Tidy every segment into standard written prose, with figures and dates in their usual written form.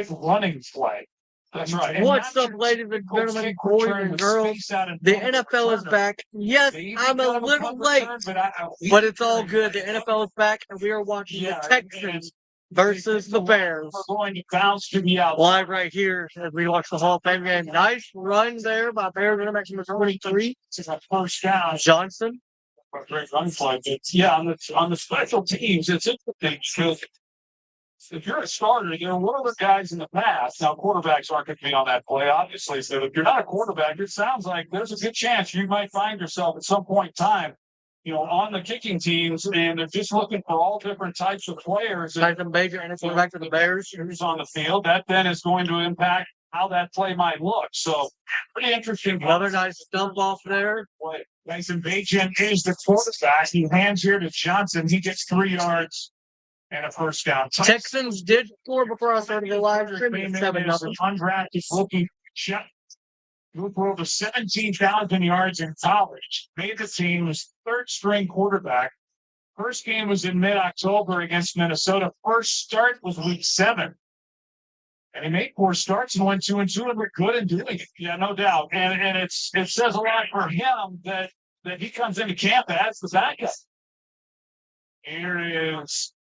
running play. That's right. What's up, ladies and gentlemen, boys and girls? The NFL is back. Yes, I'm a little late, but it's all good. The NFL is back, and we are watching the Texans versus the Bears. Live right here as we watch the Hall of Fame game. Nice run there by Bears running number 23. First down. Johnson. Great run play. Yeah, on the special teams, it's interesting because if you're a starter, one of the guys in the past, now quarterbacks aren't going to be on that play, obviously. So if you're not a quarterback, it sounds like there's a good chance you might find yourself at some point in time, on the kicking teams, and they're just looking for all different types of players. Like the major and back to the Bears. Who's on the field. That then is going to impact how that play might look. So pretty interesting. Another nice stump off there. Mason Bajan is the quarterback. He hands here to Johnson. He gets 3 yards. And a first down. Texans did score before I started the live stream. 7-0. Undrafted rookie who for over 17,000 yards in college. Made the team, was third string quarterback. First game was in mid-October against Minnesota. First start was week 7. And he made 4 starts and went 2-2 and we're good in doing it. Yeah, no doubt. And it says a lot for him that he comes into camp as the backup. Here is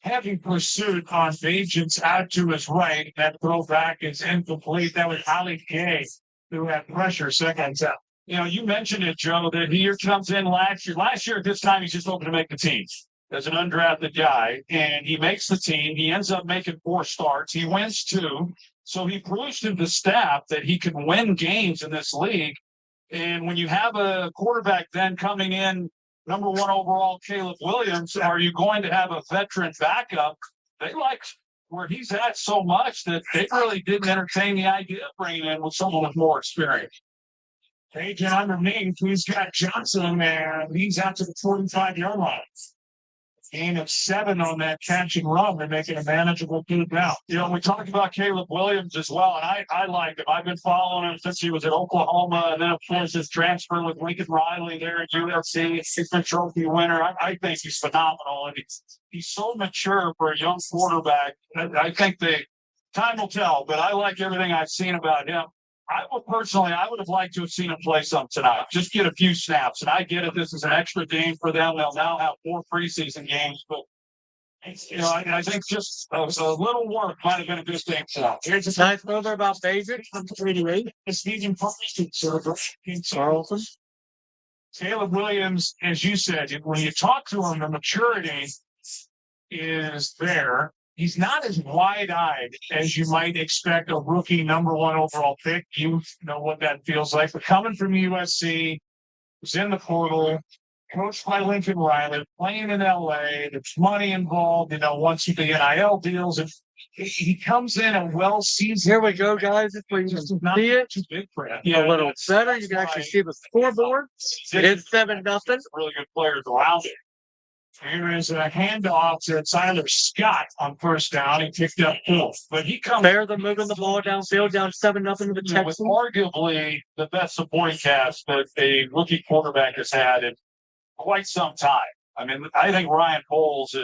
heavy pursuit on Bajan's out to his right. That throwback is incomplete. That was Ali Gay who had pressure second out. You mentioned it, Joe, that he comes in last year. Last year at this time, he's just hoping to make the team as an undrafted guy, and he makes the team. He ends up making 4 starts. He wins 2. So he proves to the staff that he can win games in this league. And when you have a quarterback then coming in, number 1 overall, Caleb Williams, are you going to have a veteran backup? They like where he's at so much that they really didn't entertain the idea of bringing in with someone with more experience. Page underneath, he's got Johnson, and he's out to the 45-yard line. Gain of 7 on that catch and run. They're making a manageable 2 down. We talked about Caleb Williams as well, and I like him. I've been following him since he was at Oklahoma, and then, of course, his transfer with Lincoln Riley there at USC. He's a trophy winner. I think he's phenomenal, and he's so mature for a young quarterback. I think time will tell, but I like everything I've seen about him. I would have liked to have seen him play some tonight. Just get a few snaps. And I get it. This is an extra game for them. They'll now have 4 preseason games. But, I think just a little work might have been a good thing for them. Here's a nice over about Bajan. 38. Carlson. Caleb Williams, as you said, when you talk to him, the maturity is there. He's not as wide-eyed as you might expect a rookie number 1 overall pick. You know what that feels like. But coming from USC, was in the portal, coached by Lincoln Riley, playing in L.A., there's money involved, once you the NIL deals. And he comes in a well-seasoned. Here we go, guys. If we can see it, too big for him. A little better. You can actually see the scoreboard. It is 7-0. Really good players around it. Here is a handoff to Tyler Scott on first down. He picked up 4. But he comes. Bears are moving the ball downfield, down 7-0 to the Texans. With arguably the best supporting cast that a rookie quarterback has had in quite some time. I mean, I think Ryan Poles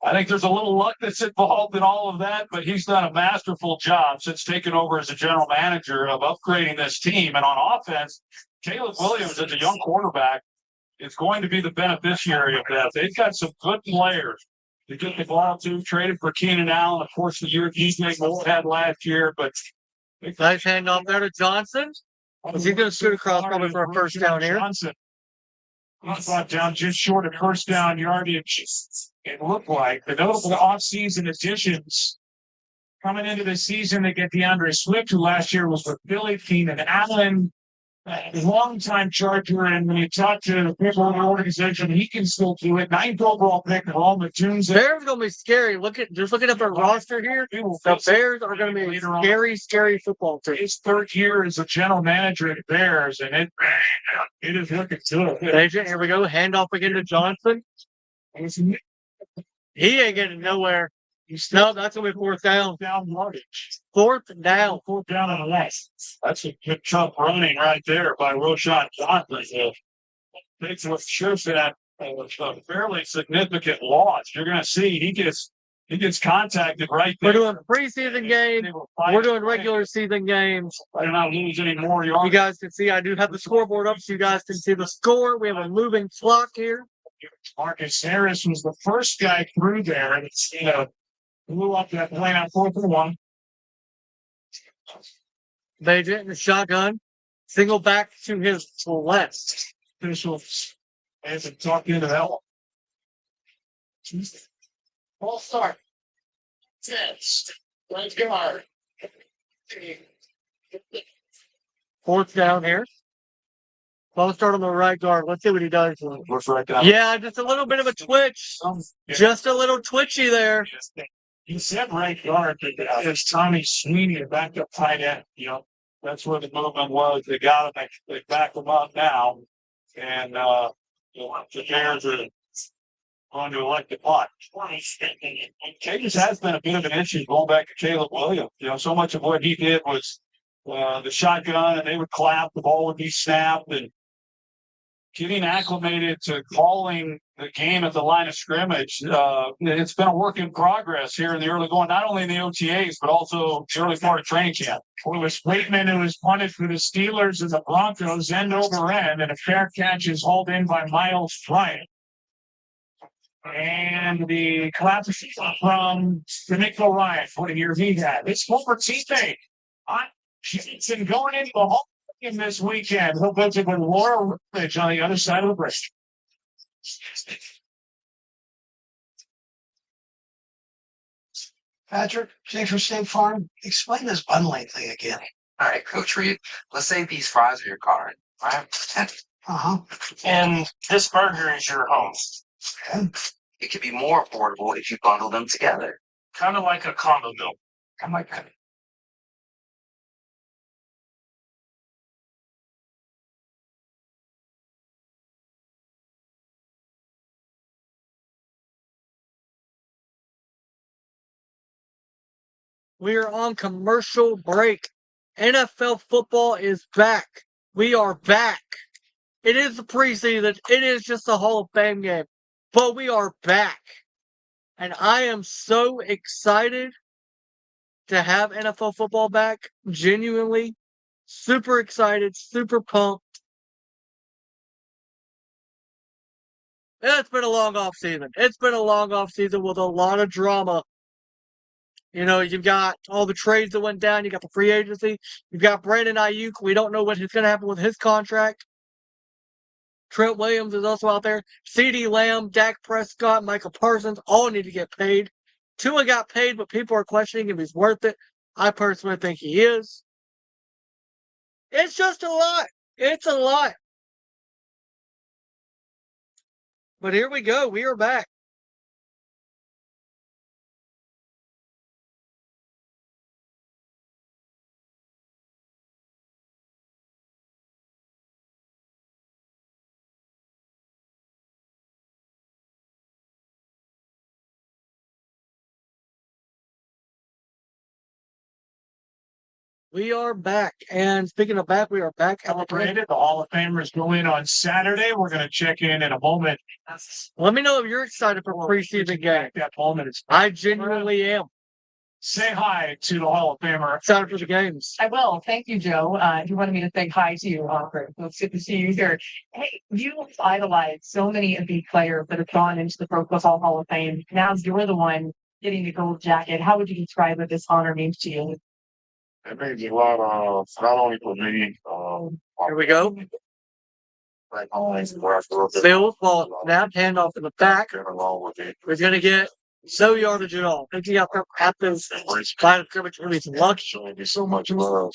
I think there's a little luck that's involved in all of that, but he's done a masterful job since taking over as a general manager of upgrading this team. And on offense, Caleb Williams, as a young quarterback, is going to be the beneficiary of that. They've got some good players. They get the ball to, traded for Keenan Allen, of course, the year DJ Moore had last year. But nice handoff there to Johnson. Is he going to shoot across probably for a first down here? Johnson. Brought down just short of first down yardage. It looked like the notable offseason additions coming into the season. They get DeAndre Swift, who last year was with Philly, Keenan Allen. Long-time Charger, and when you talk to the people in the organization, he can still do it. 9th overall pick at home with Tunes. Bears going to be scary. Just looking at their roster here, the Bears are going to be a scary, scary football team. His 3rd year as a general manager at the Bears, and it is looking good. Here we go. Handoff again to Johnson. He ain't getting nowhere. No, that's going to be 4th down. Yardage. 4th down. 4th down on the left. That's a good tough running right there by Roshan Johnson. Takes what shows that a fairly significant loss. You're going to see he gets he gets contacted right We're there. doing preseason games. We're doing regular season games. I do not lose any more yards. You guys can see I do have the scoreboard up so you guys can see the score. We have a moving clock here. Marcus Harris was the first guy through there, and it's blew up that play on 4th and 1. They did in the shotgun. Single back to his left. Officials has to talk into that one. Ball start. Test. Right guard. 4th down here. Ball start on the right guard. Let's see what he does. Looks right down. Yeah, just a little bit of a twitch. Just a little twitchy there. He said right guard, but there's Tommy Sweeney, the backup tight end. That's where the movement was. They got him. They back him up now. And the Bears are going to elect the punt. Cages has been a bit of an issue going back to Caleb Williams. So much of what he did was the shotgun, and they would clap, the ball would be snapped, and getting acclimated to calling the game at the line of scrimmage. It's been a work in progress here in the early going, not only in the OTAs, but also the early part of training camp. It was Waitman who was punted for the Steelers and the Broncos end over end, and a fair catch is hauled in by Miles Bryant. And the clap from D'Amico Ryan, what a year he had. His former teammate, he's been going into the Hall of Fame this weekend. He'll visit with Laura Rich on the other side of the bridge. Patrick, thanks for State Farm. Explain this bundling thing again. All right, Coach Reed, let's say these fries are your car, right? Uh-huh. And this burger is your home. Okay. It could be more affordable if you bundle them together. Kind of like a combo meal. I might cut it. We are on commercial break. NFL football is back. We are back. It is the preseason. It is just a Hall of Fame game. But we are back. And I am so excited to have NFL football back. Genuinely. Super excited. Super pumped. It's been a long off season. It's been a long off season with a lot of drama. You've got all the trades that went down. You got the free agency. You've got Brandon Ayuk. We don't know what's going to happen with his contract. Trent Williams is also out there. CeeDee Lamb, Dak Prescott, Michael Parsons all need to get paid. Tua got paid, but people are questioning if he's worth it. I personally think he is. It's just a lot. It's a lot. But here we go. We are back. We are back. And speaking of back, we are back. Celebrated. The Hall of Famers go in on Saturday. We're going to check in a moment. Let me know if you're excited for preseason game. That moment is. I genuinely am. Say hi to the Hall of Famer. Excited for the games. I will. Thank you, Joe. You wanted me to say hi to you, Alfred. It's good to see you here. Hey, you idolized so many of these players that have gone into the Pro Football Hall of Fame. Now you're the one getting the gold jacket. How would you describe what this honor means to you? It means a lot, not only for me, Here we go. like always where I grew up. Phil, ball snap, handoff in the back. Along with it. We're going to get no yardage at all. Thinking out at this line of scrimmage really lucky. Showing me so much love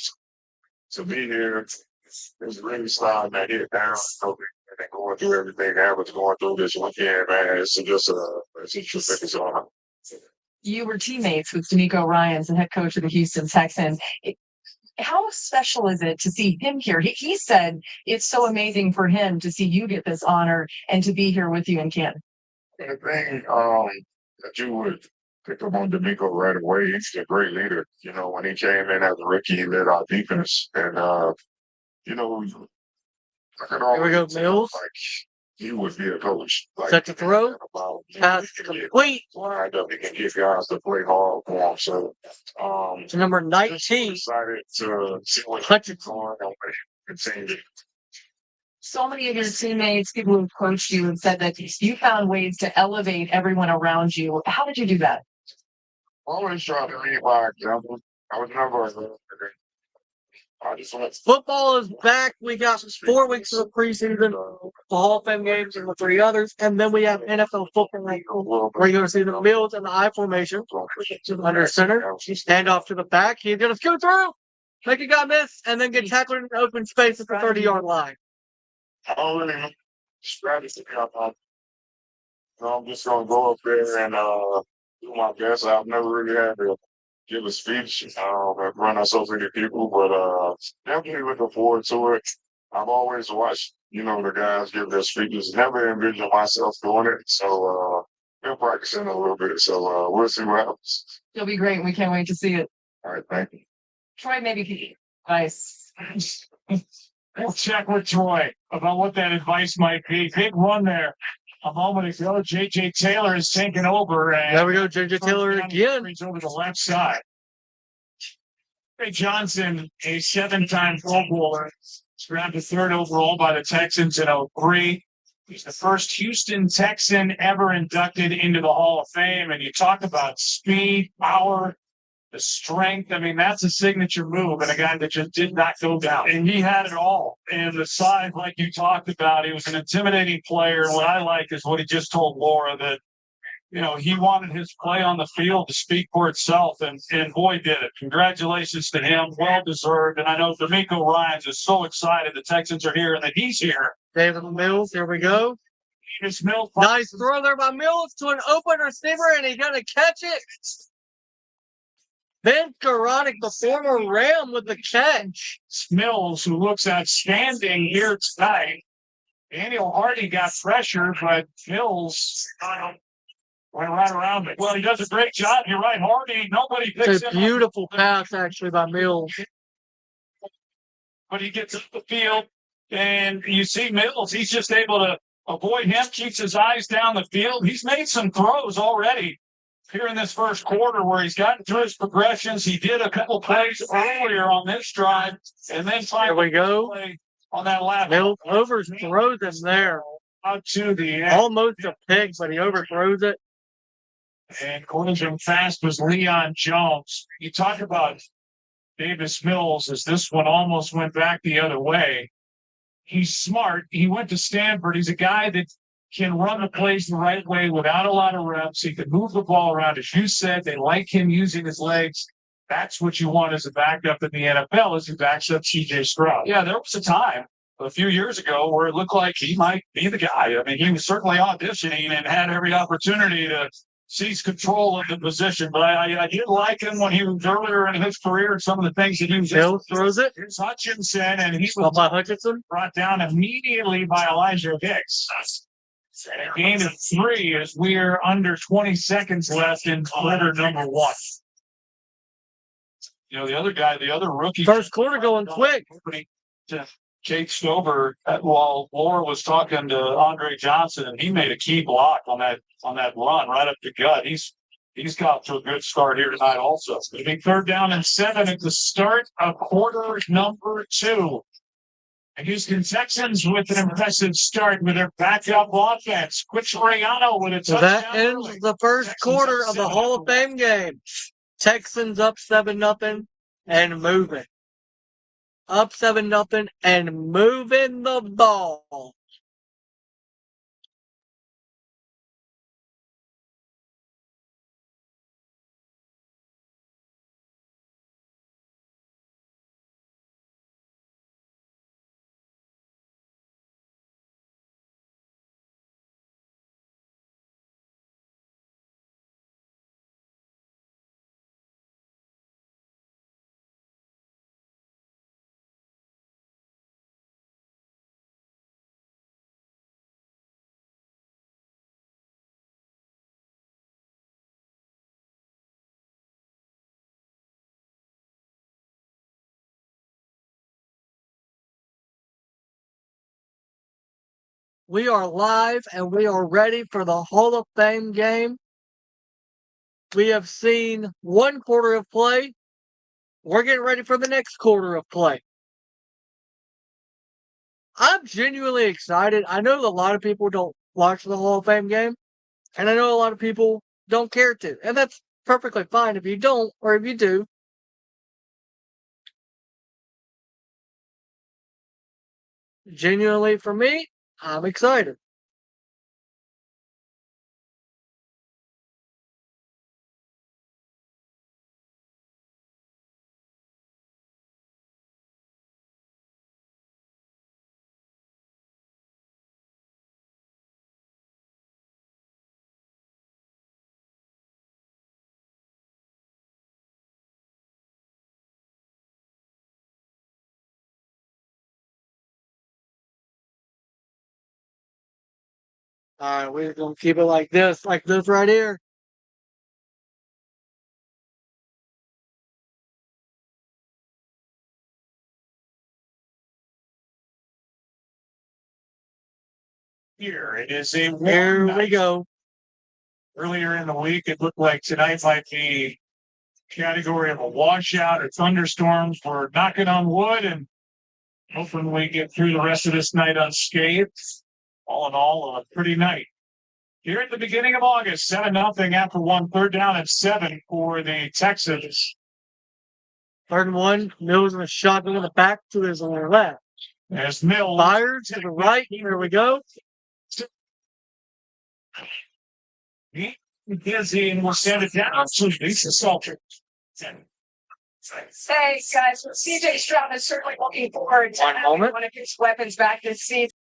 to be here. It's really sliding that hit down. And going through everything I was going through this weekend, man. It's a tremendous honor. You were teammates with D'Amico Ryan, the head coach of the Houston Texans. How special is it to see him here? He said it's so amazing for him to see you get this honor and to be here with you in Canton. The thing that you would pick up on D'Amico right away, he's a great leader. When he came in as a rookie, he led our defense. And, I can Here we go, always tell, Mills. he would be a coach. Like, Set to throw. Pass complete. Lined up, he can get guys to play hard for him. So, To number just 19. excited to see what Hutchinson. he's going and what he can continue. So many of your teammates, people who've coached you, have said that you found ways to elevate everyone around you. How did you do that? Always try to lead by example. I was never I just want Football is back. We got 4 weeks of the preseason, the Hall of Fame games, and the 3 others, and then we have NFL football regular season Mills and the I formation under center. Stand off to the back. He's gonna scoot through, make a guy miss, and then get tackled in open space at the 30-yard line. I don't really know strategy. I'm just gonna go up there and do my best. I've never really had to give a speech and run on so many people, but definitely looking forward to it. I've always watched, the guys give their speeches. Never envisioned myself doing it, so been practicing a little bit. So we'll see what happens. It'll be great. We can't wait to see it. All right, thank you. Troy, maybe nice. We'll check with Troy about what that advice might be. Big one there. A moment ago, J.J. Taylor has taken over. And there we go, J.J. Taylor again. He's over the left side. Ray Johnson, a 7-time Pro Bowler, was drafted 3rd overall by the Texans in 2003. He's the first Houston Texan ever inducted into the Hall of Fame. And you talk about speed, power, the strength. I mean, that's a signature move and a guy that just did not go down. And he had it all. And the size, like you talked about, he was an intimidating player. What I like is what he just told Laura, that, he wanted his play on the field to speak for itself. And boy, did it. Congratulations to him. Well deserved. And I know D'Amico Ryans is so excited the Texans are here and that he's here. David Mills, here we go. Mills. Nice throw there by Mills to an open receiver, and he's going to catch it. Ben Karonic, the former Ram, with the catch. Mills, who looks outstanding here tonight. Daniel Hardy got pressure, but Mills went right around it. Well, he does a great job. You're right, Hardy. Nobody picks It's a him beautiful up. pass, actually, by Mills. But he gets up the field, and you see Mills. He's just able to avoid him, keeps his eyes down the field. He's made some throws already here in this first quarter where he's gotten through his progressions. He did a couple plays earlier on this drive, and then finally play on that last. Mills overthrows him there. Out to the end. Almost a pick, but he overthrows it. And going him fast was Leon Jones. You talk about Davis Mills as this one almost went back the other way. He's smart. He went to Stanford. He's a guy that can run the plays the right way without a lot of reps. He can move the ball around. As you said, they like him using his legs. That's what you want as a backup in the NFL, is he backs up C.J. Stroud. Yeah, there was a time a few years ago where it looked like he might be the guy. I mean, he was certainly auditioning and had every opportunity to seize control of the position. But I did like him when he was earlier in his career and some of the things that he was. Hill throws it. Here's Hutchinson, and he was by Hutchinson, brought down immediately by Elijah Hicks. And a gain of 3 as we're under 20 seconds left in quarter number 1. The other rookie. First quarter going quick. Jake Stover, while Laura was talking to Andre Johnson, and he made a key block on that run right up the gut. He's got to a good start here tonight also. It'll be 3rd down and 7 at the start of quarter number 2. And Houston Texans with an impressive start with their backup offense. Quicciariano with a touchdown. That ends the first quarter of the Hall of Fame game. Texans up 7-0 and moving. Up 7-0 and moving the ball. We are live and we are ready for the Hall of Fame game. We have seen one quarter of play. We're getting ready for the next quarter of play. I'm genuinely excited. I know a lot of people don't watch the Hall of Fame game, and I know a lot of people don't care to. And that's perfectly fine if you don't, or if you do. Genuinely, for me, I'm excited. All right, we're going to keep it like this right here. Here it is a warm Here we night. go. Earlier in the week, it looked like tonight might be category of a washout or thunderstorms. We're knocking on wood and hoping we get through the rest of this night unscathed. All in all, a pretty night. Here at the beginning of August, 7-0 after 1, third down and 7 for the Texans. 3rd and 1. Mills in a shotgun in the back to his left. As Mills Fires to the right. Here we go. he is in, will send it down to Lisa Salter. Hey guys, CJ Stroud is certainly looking forward to having one of his weapons back this season.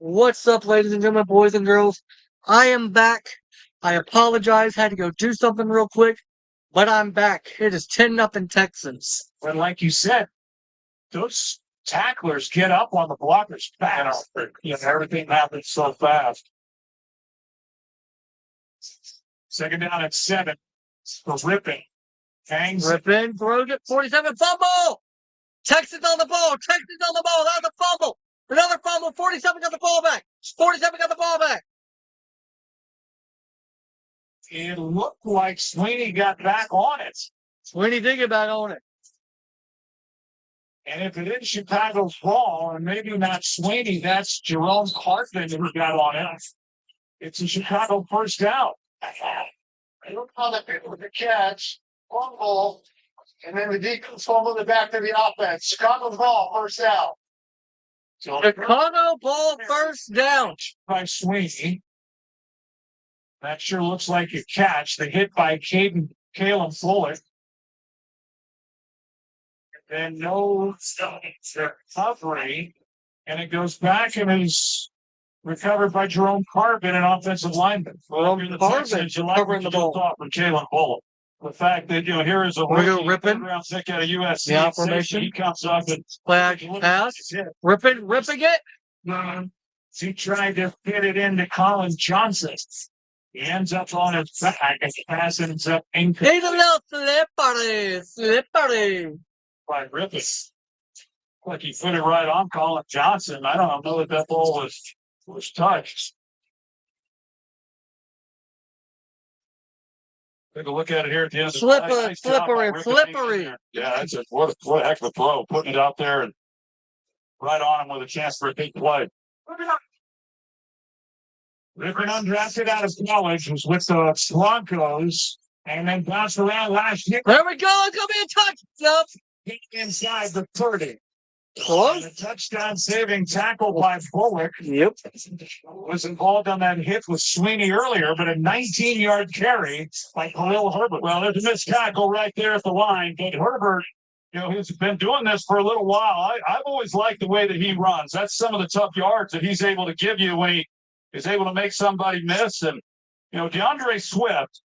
What's up, ladies and gentlemen, boys and girls? I am back. I apologize, had to go do something real quick, but I'm back. It is 10-0 Texans. But like you said, those tacklers get up on the blockers fast. Everything happens so fast. Second down at 7 for Rippin. Hangs. Rippin throws it, 47, fumble! Texans on the ball, That was a fumble! Another fumble, 47 got the ball back! 47 got the ball back! It looked like Sweeney got back on it. Sweeney did get back on it. And if it is Chicago's ball, and maybe not Sweeney, that's Jerome Cartman who got on it. It's a Chicago first down. I don't call that with the catch, fumble, and then the defense fumble the back to the offense. Chicago's ball, first down. So Chicago ball first down. by Sweeney. That sure looks like a catch. The hit by Caleb Fuller. And no recovery. And it goes back and is recovered by Jerome Carbon, an offensive lineman. Jerome Carbon covering the ball. Off from Caleb Fuller. The fact that, here is a We're going Rippin. round pick out of USC. The formation. He comes up and Flag pass. Ripping it. He tried to fit it into Colin Johnson. He ends up on his back and the pass ends up incomplete. He's a little slippery. By Rippin. Like he put it right on Colin Johnson. I don't know that ball was touched. Take a look at it here at the end of the Slippery. Yeah, that's what a heck of a throw. Putting it out there and right on him with a chance for a big play. Rippin undrafted out of college, was with the Broncos, and then bounced around last year. There we go. It's going to be a touchdown. Inside the 30. Close. And a touchdown saving tackle by Bullock. Yep. Was involved on that hit with Sweeney earlier, but a 19-yard carry by Khalil Herbert. Well, there's a missed tackle right there at the line. But Herbert, he's been doing this for a little while. I've always liked the way that he runs. That's some of the tough yards that he's able to give you when he is able to make somebody miss. And, DeAndre Swift,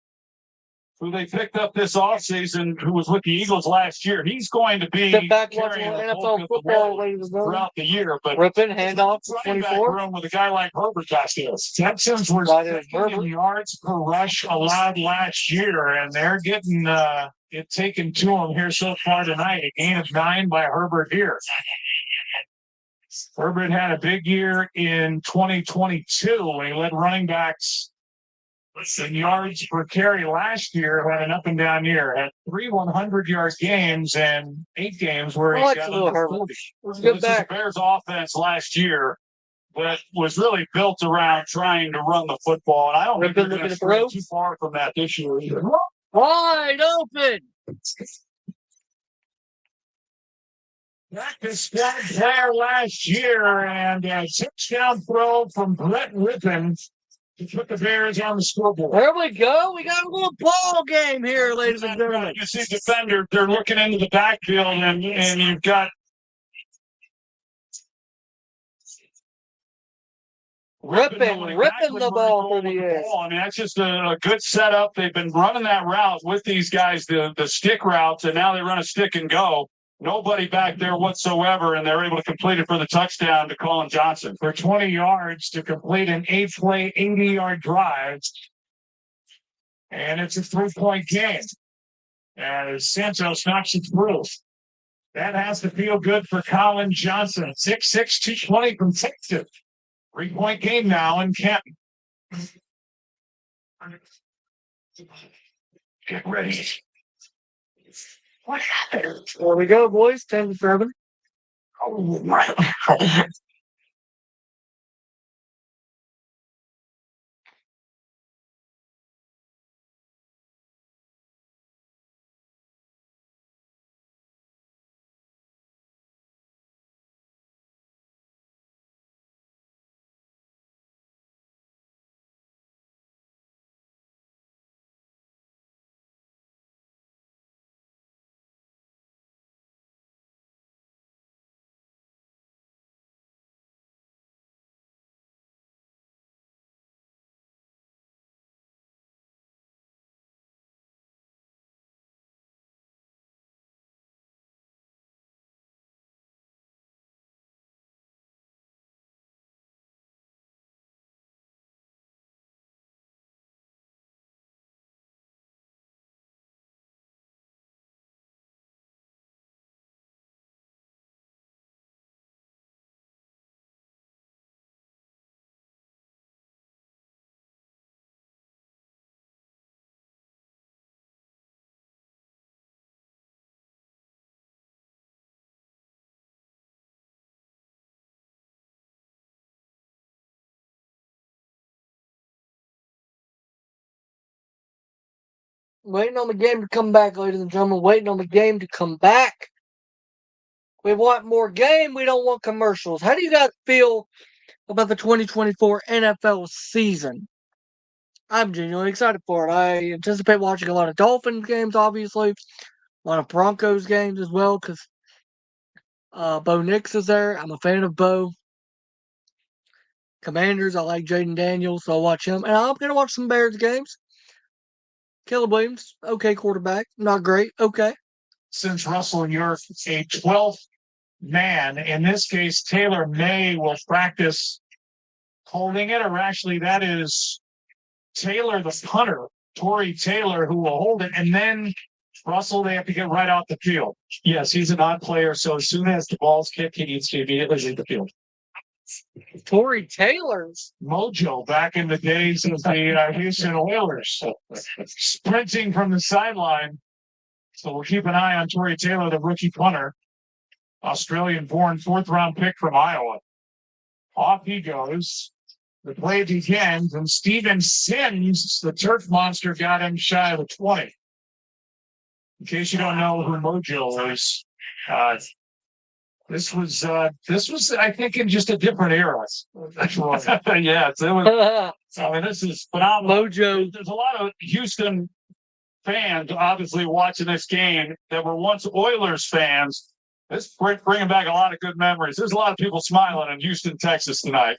who they picked up this offseason, who was with the Eagles last year, he's going to be Step back, carrying the NFL bulk of the football, load ladies and gentlemen. throughout the year. But Rippin, handoff, running back 24. room with a guy like Herbert got this. Texans were second in yards per rush allowed last year, and they're getting it taken to them here so far tonight. A gain of 9 by Herbert here. Herbert had a big year in 2022 when he led running backs in yards per carry last year. Had an up and down year. Had 3 100-yard games and 8 games where he got under 40. Let's get This is the Bears offense last year that was really built around trying to run the football. And I don't think they're going to stray too far from that this year either. Wide open. Practice squad player last year, and a touchdown throw from Brett Rippin to put the Bears on the scoreboard. There we go. We got a little ball game here, ladies and gentlemen. You see defender, they're looking into the backfield, and you've got Ripping the ball for the air. I mean, that's just a good setup. They've been running that route with these guys, the stick routes, and now they run a stick and go. Nobody back there whatsoever, and they're able to complete it for the touchdown to Colin Johnson. For 20 yards to complete an 8-play, 80-yard drive. And it's a 3-point game. As Santos knocks it through. That has to feel good for Colin Johnson. 6'6", 220 from Texas. 3-point game now in Canton. Get ready. What happened? There we go, boys. 10-7. Oh, my. Waiting on the game to come back, ladies and gentlemen. Waiting on the game to come back. We want more game. We don't want commercials. How do you guys feel about the 2024 NFL season? I'm genuinely excited for it. I anticipate watching a lot of Dolphins games, obviously. A lot of Broncos games as well, because Bo Nix is there. I'm a fan of Bo. Commanders, I like Jaden Daniels, so I'll watch him. And I'm going to watch some Bears games. Caleb Williams, okay quarterback. Not great, okay. Since Russell, you're a 12th man. In this case, Taylor May will practice holding it, or actually, that is Taylor, the punter, Torrey Taylor, who will hold it. And then Russell, they have to get right out the field. Yes, he's an odd player. So as soon as the ball's kicked, he needs to immediately leave the field. Torrey Taylor's mojo back in the days of the Houston Oilers, sprinting from the sideline. So we'll keep an eye on Torrey Taylor, the rookie punter, Australian-born 4th-round pick from Iowa. Off he goes. The play begins, and Steven Sims, the turf monster, got him shy of the 20. In case you don't know who Mojo is, this was, I think, in just a different era. Yeah, it was. I mean, this is phenomenal. Mojo. There's a lot of Houston fans obviously watching this game that were once Oilers fans. This bringing back a lot of good memories. There's a lot of people smiling in Houston, Texas tonight.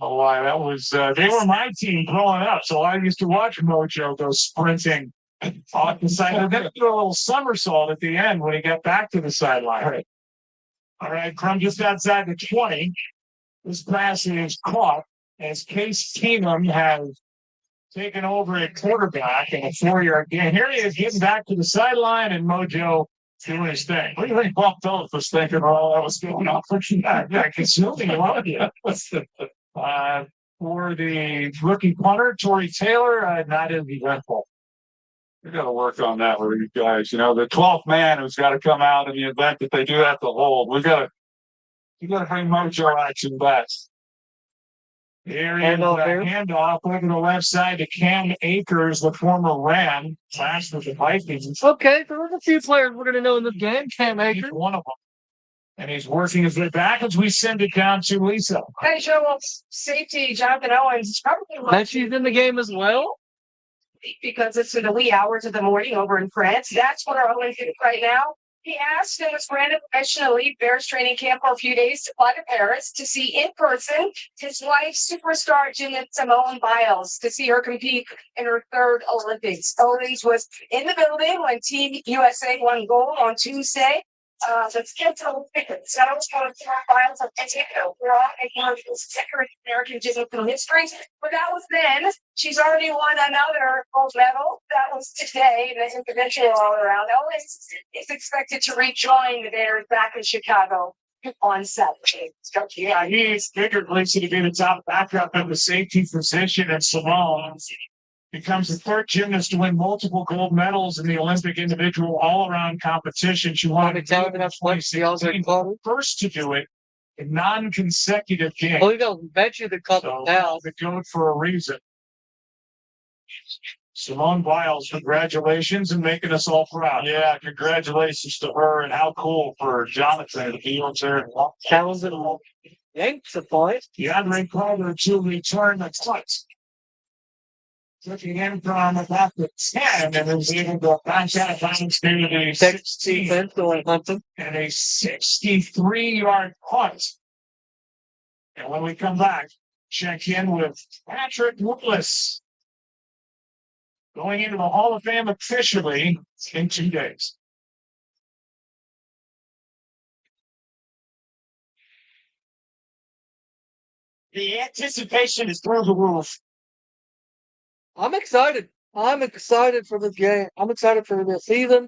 Oh, why that was, they were my team growing up. So I used to watch Mojo go sprinting off the side. And then do a little somersault at the end when he got back to the sideline. All right, Crum just outside the 20. This pass is caught as Case Keenum has taken over at quarterback in a 4-yard gain. Here he is getting back to the sideline, and Mojo doing his thing. What do you think Bob Phillips was thinking while that was going on? Yeah, consuming a lot of you. For the rookie punter, Torrey Taylor, not as eventful. We got to work on that with you guys. You know, the 12th man who's got to come out in the event that they do have to hold. You got to bring Mojo action back. Here is handoff over the left side to Cam Akers, the former Ram, last with the Vikings. Okay, so there's a few players we're going to know in this game. Cam Akers, one of them. And he's working his way back as we send it down to Lisa. Hey, show safety, Jonathan Owens is probably bet she's in the game as well. Because it's in the wee hours of the morning over in France. That's what our Owens is right now. He asked in his random question to leave Bears training camp for a few days to fly to Paris to see in person his wife, superstar gymnast Simone Biles, to see her compete in her 3rd Olympics. Owens was in the building when Team USA won gold on Tuesday. Let's get to the tickets. That was going to Biles of Mexico. We're all one of the second American gymnast in history. But that was then. She's already won another gold medal. That was today in the individual all around. Owens is expected to rejoin the Bears back in Chicago on Saturday. Yeah, he's figured to be the top backup in the safety position, and Simone becomes the 3rd gymnast to win multiple gold medals in the Olympic individual all-around competition. She won it first to do it in non-consecutive games. Well, we don't bet you the couple now. The goat for a reason. Simone Biles, congratulations and making us all proud. Yeah, congratulations to her, and how cool for Jonathan to be on there. Talented Yanks a point. DeAndre Carter to return the touch. Looking in from about the 10 and was able to bounce out of bounds near the 16 and a 63-yard punt. And when we come back, check in with Patrick Willis, going into the Hall of Fame officially in 2 days. The anticipation is through the roof. I'm excited. I'm excited for this game. I'm excited for this season.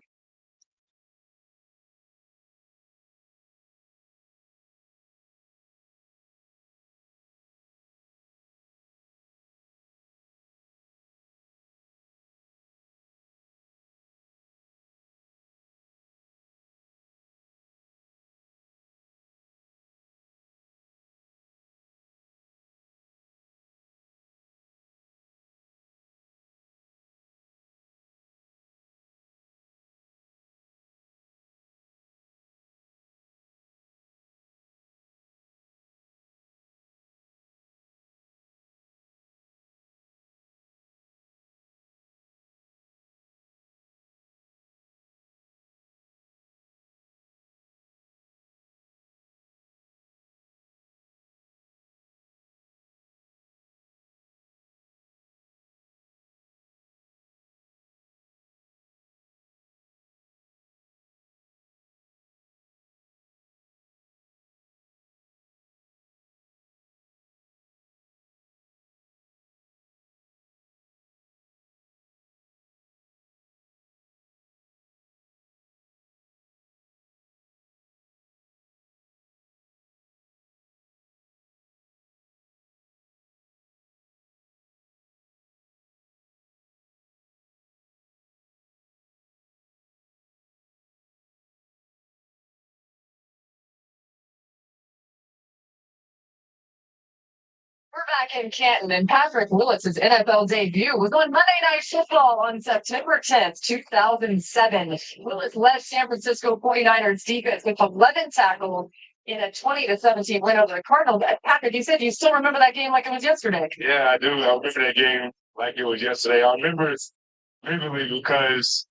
back in Canton, and Patrick Willis's NFL debut was on Monday Night Football on September 10th, 2007. Willis led San Francisco 49ers defense with 11 tackles in a 20-17 win over the Cardinals. Patrick, you said you still remember that game like it was yesterday. Yeah, I do. I remember that game like it was yesterday. I remember it vividly because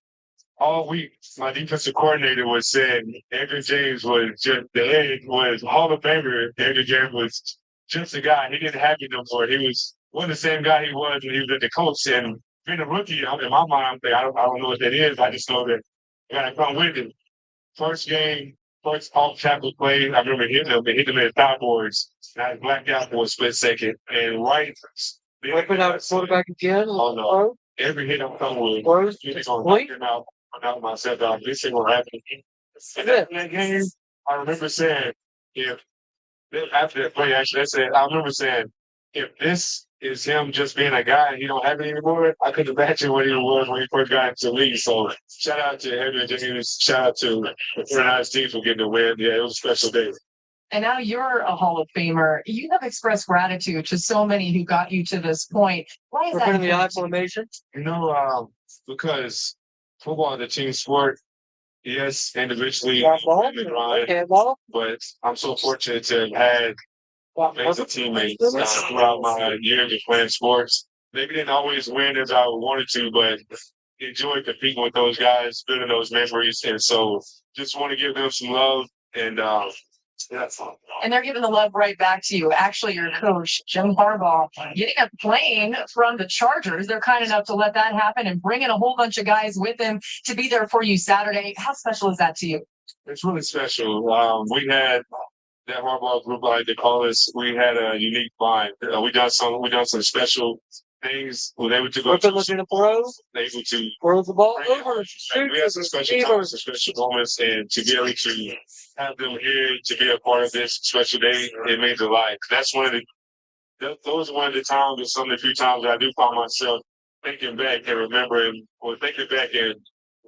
all week my defensive coordinator was saying Andrew James was just the head was Hall of Famer. Andrew James was just a guy. He didn't have it no more. He was one of the same guy he was when he was at the Colts. And being a rookie, in my mind, I'm thinking, I don't know what that is. I just know that I gotta come with it. First game, first off tackle play, I remember hitting him and hitting him in the thigh boards. And I blacked out for a split second. And right Whipping out quarterback again. Oh no. Every hit I'm coming with, Throws. it's gonna knock him out. I knock myself out. This ain't gonna happen. And that game, I remember saying, if after that play, actually, I remember saying, if this is him just being a guy and he don't have it anymore, I could imagine what he was when he first got into the league. So shout out to Henry James, shout out to the 49ers team for getting the win. Yeah, it was a special day. And now you're a Hall of Famer. You have expressed gratitude to so many who got you to this point. Why is We're that? putting the I formation. Because football is a team sport. Yes, individually, Ball. we grind, Okay, ball. but I'm so fortunate to have had amazing teammates throughout my years of playing sports. Maybe didn't always win as I wanted to, but enjoyed competing with those guys, building those memories, and so just want to give them some love and that's all. And they're giving the love right back to you. Actually, your coach, Jim Harbaugh, getting a plane from the Chargers. They're kind enough to let that happen and bringing a whole bunch of guys with them to be there for you Saturday. How special is that to you? It's really special. We had that Harbaugh group, like they call us. We had a unique bond. We done some special things. We were able to go We're looking to throw. able to Throws the ball Right. over. we had some special times, some special moments, and to be able to have them here to be a part of this special day, it means a lot. That's one of those are one of the times, and some of the few times that I do find myself thinking back and remembering, or thinking back and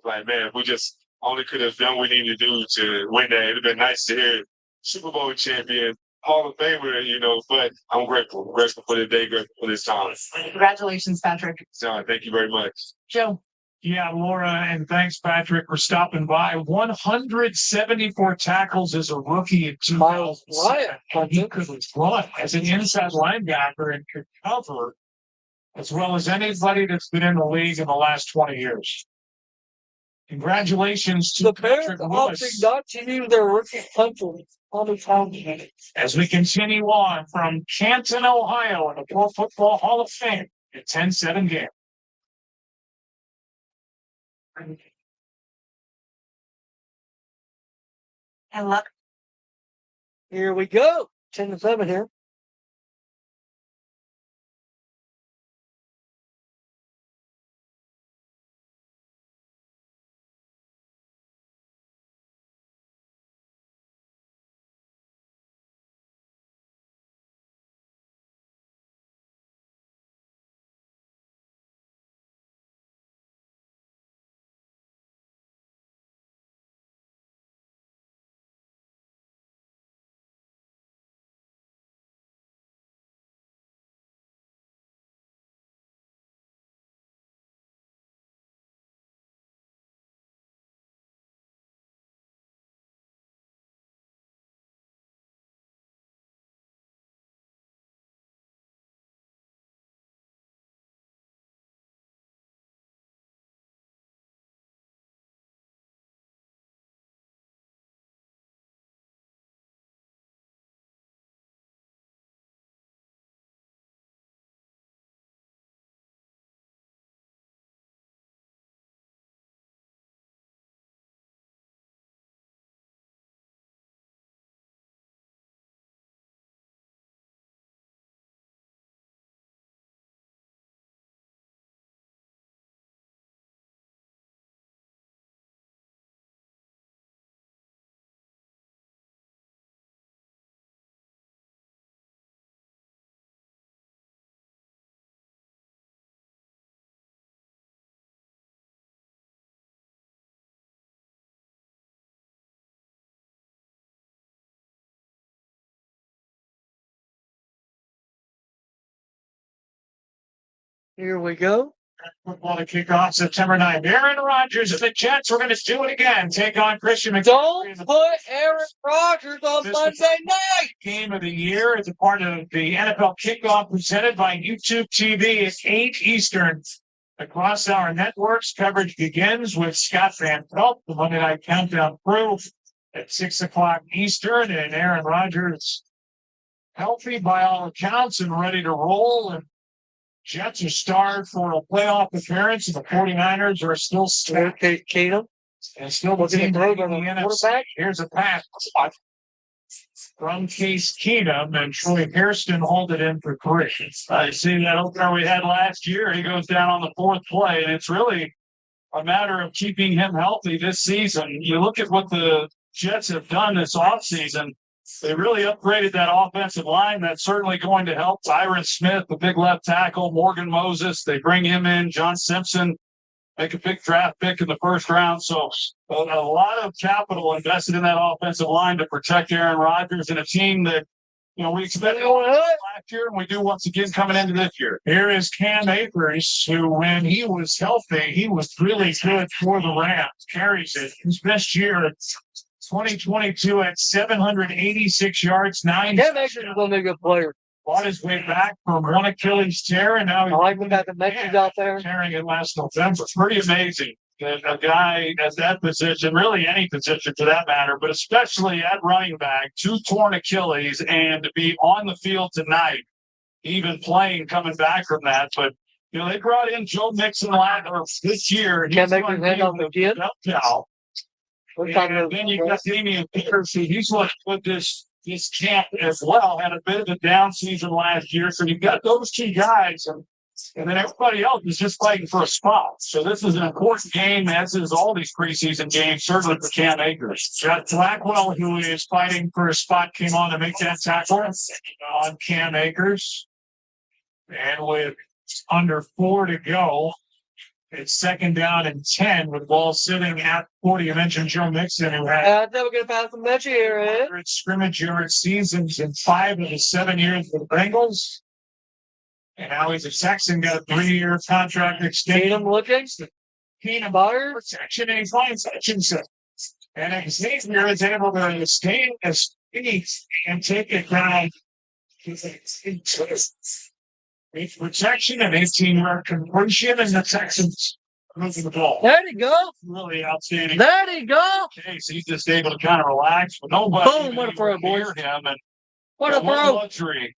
like, man, we just only could have done what we needed to do to win that. It'd have been nice to hear Super Bowl champion, Hall of Famer, but I'm grateful for the day, grateful for this time. Congratulations, Patrick. So thank you very much. Joe. Yeah, Laura, and thanks, Patrick, for stopping by. 174 tackles as a rookie in Miles 2007. He could run as an inside linebacker and could cover as well as anybody that's been in the league in the last 20 years. Congratulations to The Bears Patrick opting Willis not to use their rookie punter on the town. as we continue on from Canton, Ohio, in the Pro Football Hall of Fame, a 10-7 game. And luck. Here we go. 10-7 here. Here we go. Football to kick off September 9th. Aaron Rodgers and the Jets. We're going to do it again. Take on Christian McCaffrey. Don't put Aaron Rodgers on Monday night. Game of the year as a part of the NFL kickoff presented by YouTube TV at 8 Eastern. Across our networks, coverage begins with Scott Van Pelt, the Monday Night Countdown crew, at 6 o'clock Eastern, and Aaron Rodgers healthy by all accounts and ready to roll. And Jets are starved for a playoff appearance, and the 49ers are still stacked. Keenum. And still Looking team to throw leading to the the NFC. quarterback. Here's a pass from Case Keenum, and Troy Hairston hold it in for 3. I see that opener we had last year. He goes down on the 4th play, and it's really a matter of keeping him healthy this season. You look at what the Jets have done this offseason. They really upgraded that offensive line. That's certainly going to help. Tyron Smith, the big left tackle, Morgan Moses, they bring him in. John Simpson, make a big draft pick in the 1st round. So a lot of capital invested in that offensive line to protect Aaron Rodgers and a team that, we expected last year and we do once again coming into this year. Here is Cam Akers, who, when he was healthy, he was really good for the Rams. Carries it. His best year at 2022 at 786 yards, 9. Cam Akers is going to be a good player. Fought his way back from one Achilles tear, and now I like when got the message out there. Tearing it last November. Pretty amazing that a guy at that position, really any position for that matter, but especially at running back, 2 torn Achilles, and to be on the field tonight, even playing coming back from that. But they brought in Joe Mixon this year. Cam Akers hand on the kid. And then you got Damian Pierce, he's what put this camp as well, had a bit of a down season last year. So you've got those 2 guys, and then everybody else is just fighting for a spot. So this is an important game, as is all these preseason games, certainly for Cam Akers. Got Blackwell, who is fighting for a spot, came on to make that tackle on Cam Akers. And with under 4 to go, it's 2nd down and 10 with the ball sitting at 40. You mentioned Joe Mixon, who had I think we're going to pass the match here, eh? 100 scrimmage yard seasons in 5 of his 7 years with the Bengals. And now he's a Texan, got a 3-year contract extension. Keenum looking. Keenum Butter protection, and he finds Hutchinson. And Xavier is able to stay in his feet and take it down. With protection and 18-yard completion, and the Texans moving the ball. There you go. Really outstanding. There you go. Case. He's just able to kind of relax, but nobody. Boom, what a throw, boys. Him, and What a throw. Luxury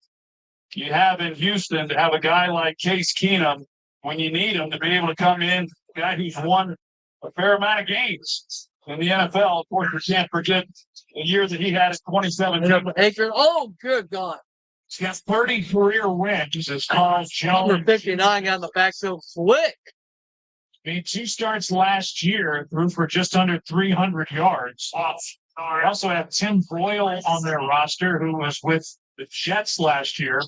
you have in Houston to have a guy like Case Keenum when you need him to be able to come in, a guy who's won a fair amount of games in the NFL. Of course, you can't forget the year that he had at 2017. Akers. Oh, good God. He's got 30 career wins as Carl Jones. Number 59 got in the backfield quick. Made 2 starts last year, threw for just under 300 yards. They also have Tim Boyle on their roster, who was with the Jets last year.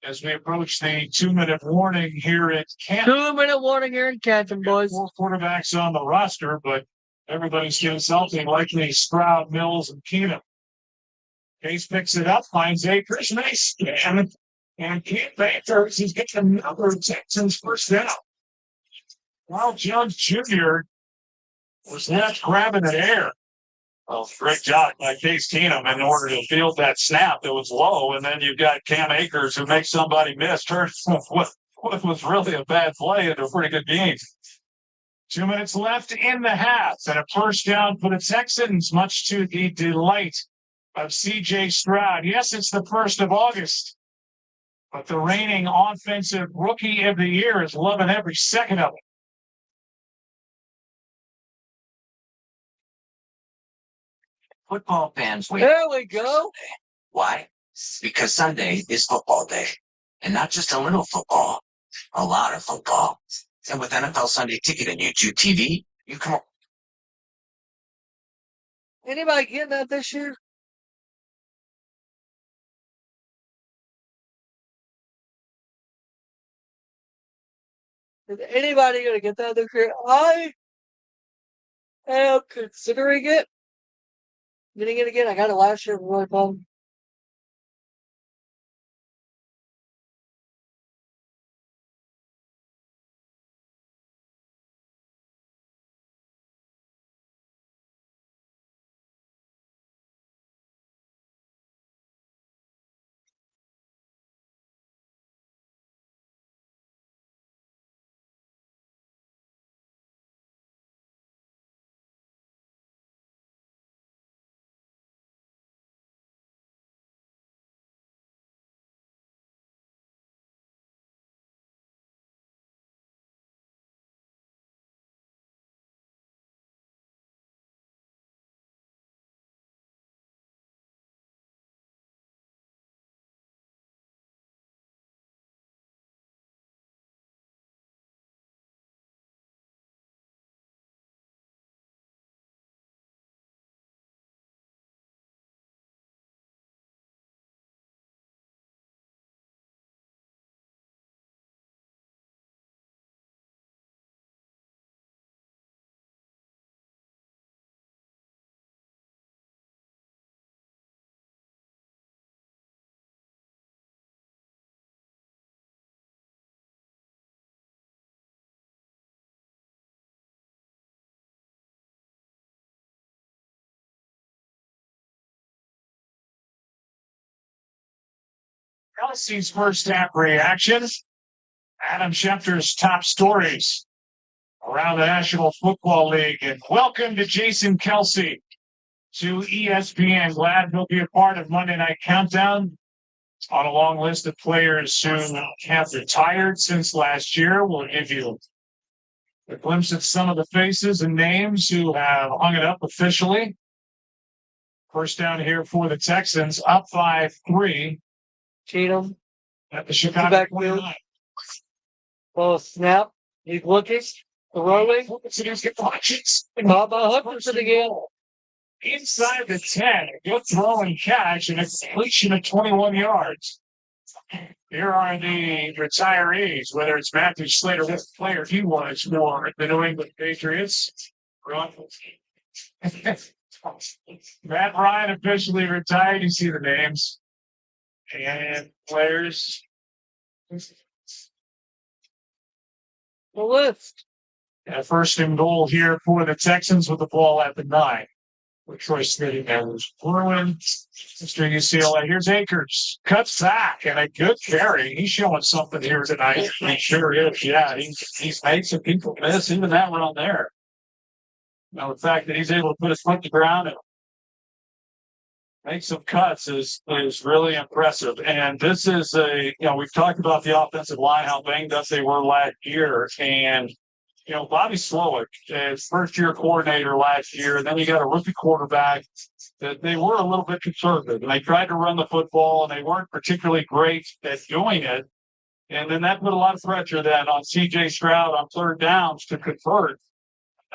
As we approach the 2-minute warning here at Canton. 2-minute warning here in Canton, boys. 4 quarterbacks on the roster, but everybody's getting something, likely Stroud, Mills, and Keenum. Case picks it up, finds Akers, nice scan, and Cam Akers is getting another Texans 1st down. While Jones Jr. was left grabbing the air. Well, great job by Case Keenum in order to field that snap that was low, and then you've got Cam Akers who makes somebody miss. Turns what was really a bad play into a pretty good game. 2 minutes left in the half, and a 1st down for the Texans, much to the delight of C.J. Stroud. Yes, it's the 1st of August, but the reigning offensive rookie of the year is loving every second of it. Football fans wait. There we go. Why? Because Sunday is football day. And not just a little football, a lot of football. And with NFL Sunday Ticket and YouTube TV, you can. Anybody getting that this year? Is anybody going to get that this year? I am considering it. Getting it again. I got it last year. Really fun. Kelsey's first half reaction. Adam Schefter's top stories around the National Football League. And welcome to Jason Kelsey to ESPN. Glad he'll be a part of Monday Night Countdown. On a long list of players who have retired since last year. We'll give you a glimpse of some of the faces and names who have hung it up officially. First down here for the Texans, up 5-3 Cheatham. at the Chicago 29. Well, snap. He's looking. Throwing. Baba Hutchinson again. Inside the 10, a good throw and catch, and a completion of 21 yards. Here are the retirees, whether it's Matthew Slater, what player he was for the New England Patriots. Matt Ryan officially retired. You see the names. And players. The list. First and goal here for the Texans with the ball at the 9. With Troy Smitty there was Bruin. Mr. UCLA. Here's Akers. Cuts back and a good carry. He's showing something here tonight. He sure is. Yeah, he's made some people miss even that run there. Now, the fact that he's able to put his foot to the ground and make some cuts is really impressive. And this is we've talked about the offensive line, how banged up they were last year. And Bobby Slowick, his first-year coordinator last year, and then you got a rookie quarterback that they were a little bit conservative. And they tried to run the football, and they weren't particularly great at doing it. And then that put a lot of pressure then on C.J. Stroud on third downs to convert.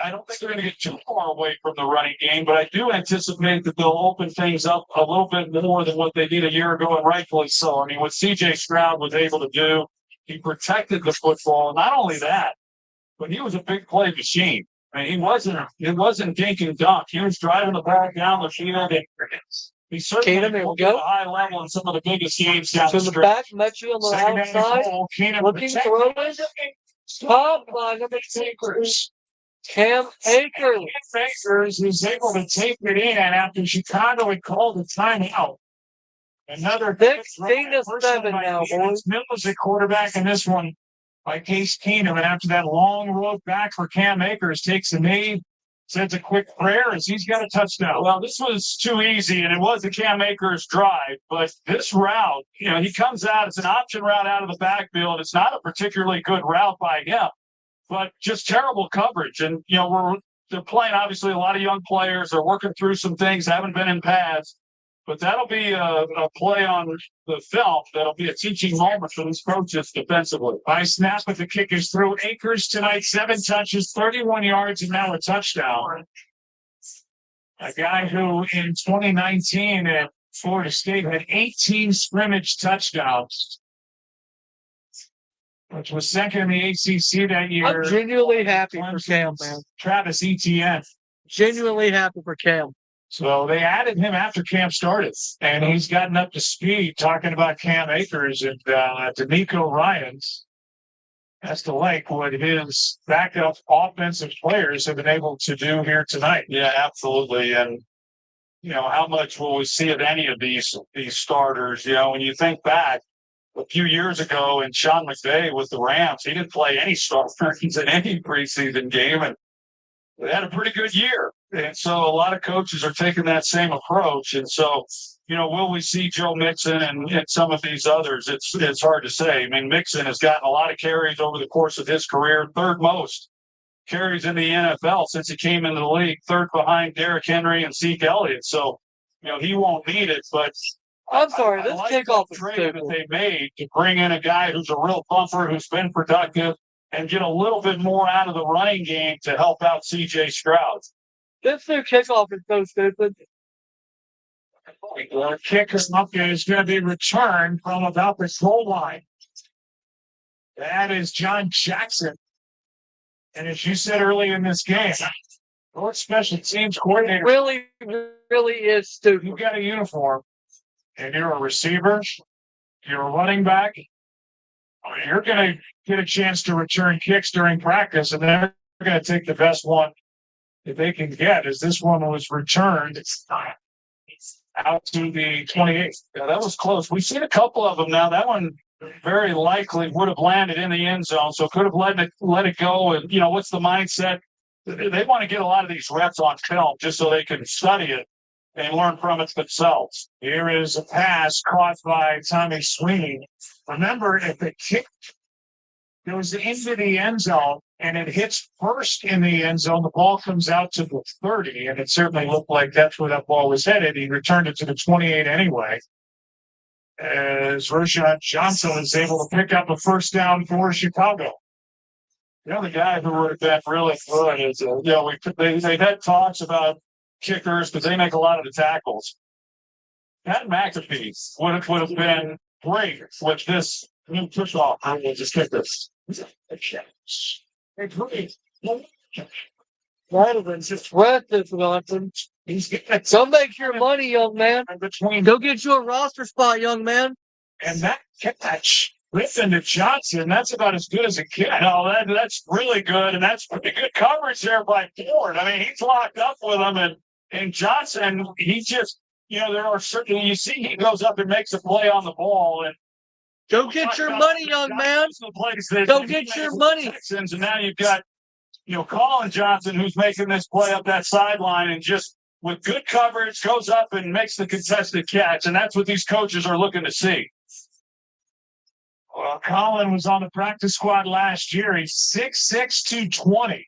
I don't think they're going to get too far away from the running game, but I do anticipate that they'll open things up a little bit more than what they did a year ago, and rightfully so. I mean, what C.J. Stroud was able to do, he protected the football. Not only that, but he was a big play machine. I mean, it wasn't dink and dunk. He was driving the ball down the field. And he certainly played at a high level in some of the biggest games down To the the stretch. back, met you on the outside. Looking, throwing. Stop by number Akers. Cam Akers. Akers is able to take it in after Chicago had called a timeout. Another 16-7 now, boys. Miller's a quarterback in this one by Case Keenum, and after that long road back for Cam Akers, takes a knee, says a quick prayer as he's got a touchdown. Well, this was too easy, and it was a Cam Akers drive, but this route, he comes out, it's an option route out of the backfield. It's not a particularly good route by him, but just terrible coverage. And, they're playing, obviously, a lot of young players. They're working through some things, haven't been in pads. But that'll be a play on the film. That'll be a teaching moment for these coaches defensively. By snap, but the kick is through. Akers tonight, 7 touches, 31 yards, and now a touchdown. A guy who in 2019 at Florida State had 18 scrimmage touchdowns, which was second in the ACC that year. I'm genuinely happy for Cam, man. Travis Etienne. Genuinely happy for Cam. So they added him after Cam started, and he's gotten up to speed talking about Cam Akers and D'Amico Ryans as to like what his backup offensive players have been able to do here tonight. Yeah, absolutely. And, how much will we see of any of these starters? When you think back a few years ago and Sean McVay with the Rams, he didn't play any starters in any preseason game, and they had a pretty good year. And so a lot of coaches are taking that same approach. And so, will we see Joe Mixon and some of these others? It's hard to say. I mean, Mixon has gotten a lot of carries over the course of his career, third most carries in the NFL since he came into the league, third behind Derrick Henry and Zeke Elliott. So, he won't need it, but I'm sorry, this kickoff is trade that they made to bring in a guy who's a real bumper, who's been productive, and get a little bit more out of the running game to help out C.J. Stroud. This new kickoff is so stupid. The kick is going to be returned from about the goal line. That is John Jackson. And as you said early in this game, your special teams coordinator Really is stupid. You've got a uniform, and you're a receiver, you're a running back. You're going to get a chance to return kicks during practice, and they're going to take the best one that they can get, as this one was returned out to the 28th. Yeah, that was close. We've seen a couple of them now. That one very likely would have landed in the end zone, so could have let it go. And, what's the mindset? They want to get a lot of these reps on film just so they can study it and learn from it themselves. Here is a pass caught by Tommy Sweeney. Remember, if the kick goes into the end zone and it hits first in the end zone, the ball comes out to the 30, and it certainly looked like that's where that ball was headed. He returned it to the 28 anyway, as Rashad Johnson was able to pick up a first down for Chicago. The other guy who would have been really good is, they've had talks about kickers because they make a lot of the tackles. Pat McAfee would have been great with this new kickoff. I will just kick this. Just rest this nonsense. Go make your money, young man. Go get you a roster spot, young man. And that catch Griffin to Johnson, that's about as good as it can. Oh, that's really good, and that's pretty good coverage there by Ford. I mean, he's locked up with him, and Johnson, he just, there are certain, you see he goes up and makes a play on the ball, and go get your money, young man. Go get your money. Texans, and now you've got, Colin Johnson, who's making this play up that sideline, and just with good coverage goes up and makes the contested catch, and that's what these coaches are looking to see. Well, Colin was on the practice squad last year. He's 6'6", 220.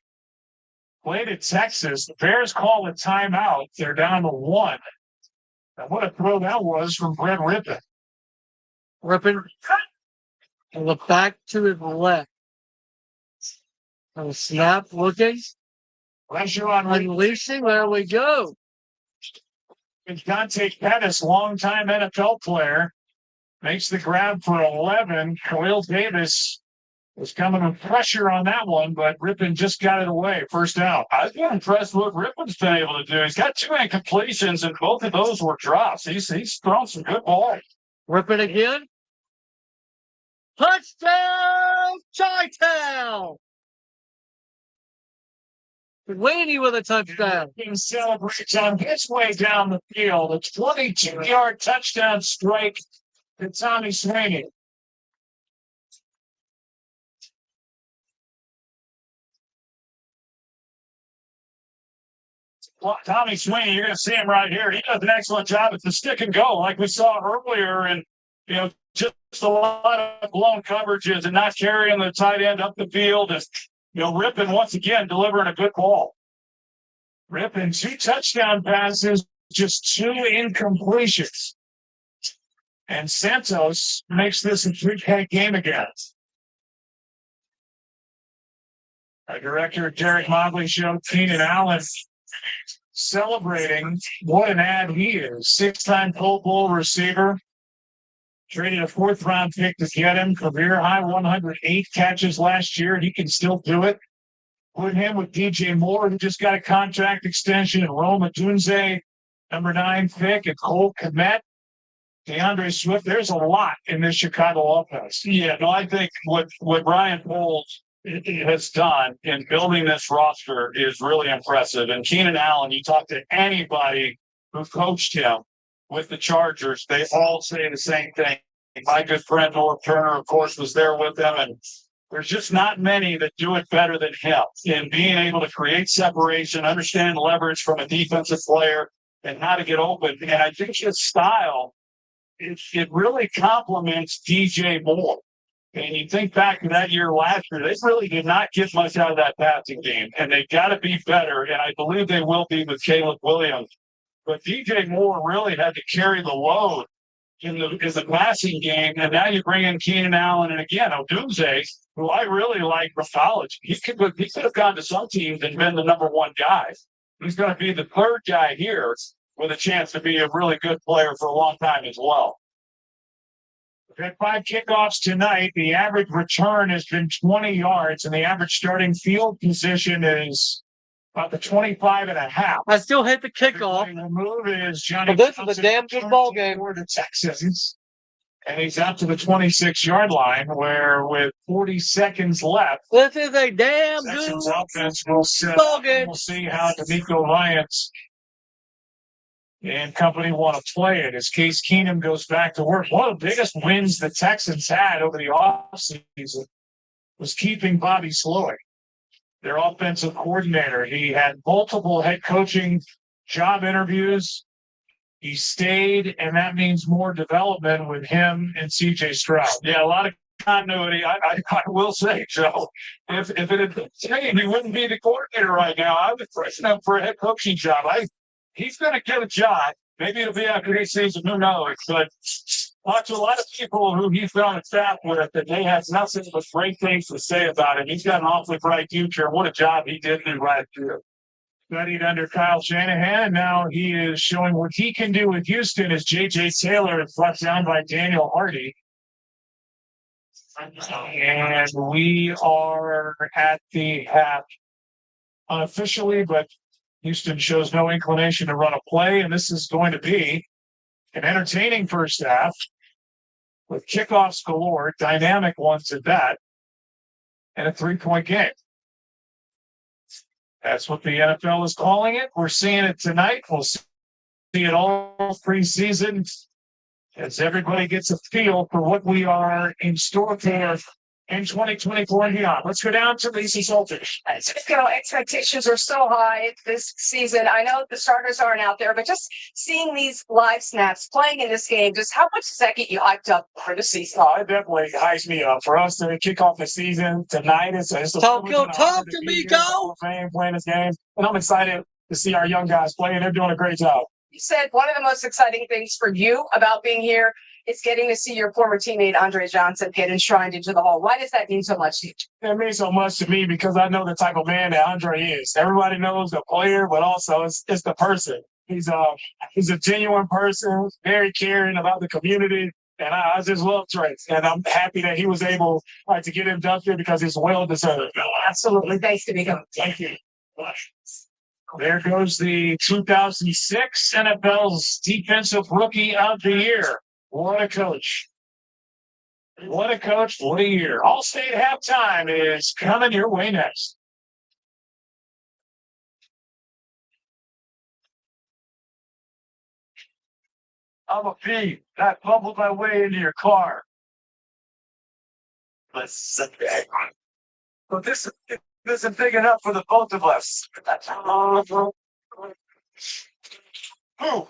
Played at Texas. The Bears call a timeout. They're down to 1. And what a throw that was from Brett Rippon. Rippon. And the back to his left. And a snap looking. Pressure on unleashing. There we go. And Dante Pettis, longtime NFL player, makes the grab for 11. Khalil Davis was coming with pressure on that one, but Rippon just got it away. First down. I've been impressed with what Rippon's been able to do. He's got 2 incompletions, and both of those were drops. He's thrown some good balls. Rippon again. Touchdown, Chi-Town! Laney with a touchdown. He celebrates on his way down the field. A 22-yard touchdown strike to Tommy Sweeney. Tommy Sweeney, you're going to see him right here. He does an excellent job at the stick and go, like we saw earlier, and just a lot of blown coverages and not carrying the tight end up the field. And Rippon once again delivering a good ball. Rippon 2 touchdown passes, just 2 incompletions. And Santos makes this a 3-point game again. Our director, Derek Mobley, showed Keenan Allen celebrating what an ad he is. 6-time Pro Bowl receiver. Traded a 4th-round pick to get him. Career high 108 catches last year. He can still do it. Put him with DJ Moore, who just got a contract extension, and Rome Odunze, number 9 pick, and Cole Kmet, DeAndre Swift. There's a lot in this Chicago offense. Yeah, no, I think what Ryan Poles has done in building this roster is really impressive. And Keenan Allen, you talk to anybody who coached him with the Chargers, they all say the same thing. My good friend Norv Turner, of course, was there with them, and there's just not many that do it better than him in being able to create separation, understand leverage from a defensive player, and how to get open. And I think his style, it really complements DJ Moore. And you think back to that year last year, they really did not get much out of that passing game, and they've got to be better, and I believe they will be with Caleb Williams. But DJ Moore really had to carry the load in the passing game, and now you bring in Keenan Allen, and again, Odunze, who I really like from college. He could have gone to some teams and been the number 1 guy. He's going to be the 3rd guy here with a chance to be a really good player for a long time as well. We've had 5 kickoffs tonight. The average return has been 20 yards, and the average starting field position is about the 25.5. I still hit the kickoff. The move is Johnny. But this is a damn good ball game. We're to Texans. And he's out to the 26-yard line, where with 40 seconds left, this is a damn good offense will set ball game. We'll see how D'Amico Ryans and company want to play it as Case Keenum goes back to work. One of the biggest wins the Texans had over the offseason was keeping Bobby Sloy, their offensive coordinator. He had multiple head coaching job interviews. He stayed, and that means more development with him and CJ Stroud. Yeah, a lot of continuity. I will say, Joe, if it had stayed, he wouldn't be the coordinator right now. I would freshen up for a head coaching job. He's going to get a job. Maybe it'll be after this season. Who knows? But talk to a lot of people who he's been on the staff with, that they have nothing but great things to say about him. He's got an awfully bright future. What a job he did do last year. Studied under Kyle Shanahan, and now he is showing what he can do with Houston as J.J. Taylor is left down by Daniel Hardy. And we are at the half unofficially, but Houston shows no inclination to run a play, and this is going to be an entertaining first half with kickoffs galore, dynamic ones at that, and a 3-point game. That's what the NFL is calling it. We're seeing it tonight. We'll see it all preseason as everybody gets a feel for what we are in store for in 2024 and beyond. Let's go down to Lisa Salters. Expectations are so high this season. I know the starters aren't out there, but just seeing these live snaps, playing in this game, just how much does that get you hyped up for the season? Oh, it definitely hypes me up. For us to kick off the season tonight, it's a talk to me, go! Playing this game, and I'm excited to see our young guys play, and they're doing a great job. You said one of the most exciting things for you about being here is getting to see your former teammate Andre Johnson get enshrined into the Hall. Why does that mean so much to you? It means so much to me because I know the type of man that Andre is. Everybody knows the player, but also it's the person. He's a genuine person, very caring about the community, and I just love Trey. And I'm happy that he was able to get inducted because it's well deserved. Absolutely. Thanks to me. Thank you. There goes the 2006 NFL's Defensive Rookie of the Year. What a coach. What a coach. What a year. All-State halftime is coming your way next. I'm a pee. I fumbled my way into your car. Let's sit back. But this isn't big enough for the both of us. Ooh.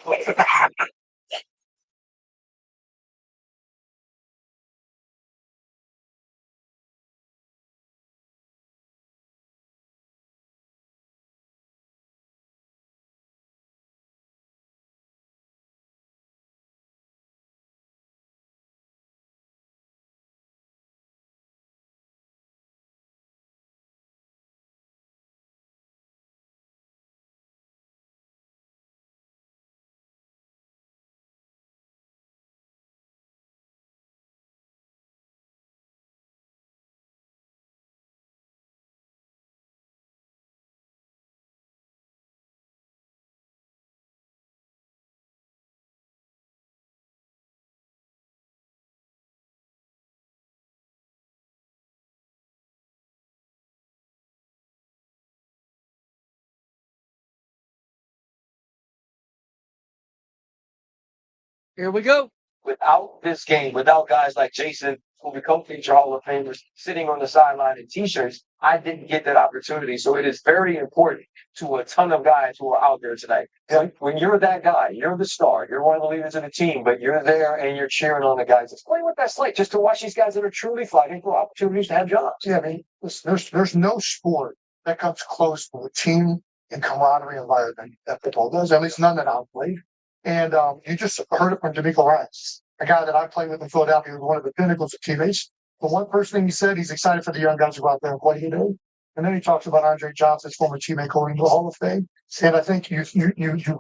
Here we go. Without this game, without guys like Jason, who become future Hall of Famers, sitting on the sideline in t-shirts, I didn't get that opportunity. So it is very important to a ton of guys who are out there tonight. When you're that guy, you're the star, you're one of the leaders of the team, but you're there and you're cheering on the guys. Explain what that's like, just to watch these guys that are truly fighting for opportunities to have jobs. Yeah, I mean, listen, there's no sport that comes close to a team and camaraderie environment that football does. At least none that I've played. And you just heard it from D'Amico Ryans, a guy that I played with in Philadelphia, was one of the pinnacles of teammates. The one first thing he said, he's excited for the young guys who are out there and play today. And then he talks about Andre Johnson's former teammate going to the Hall of Fame. And I think you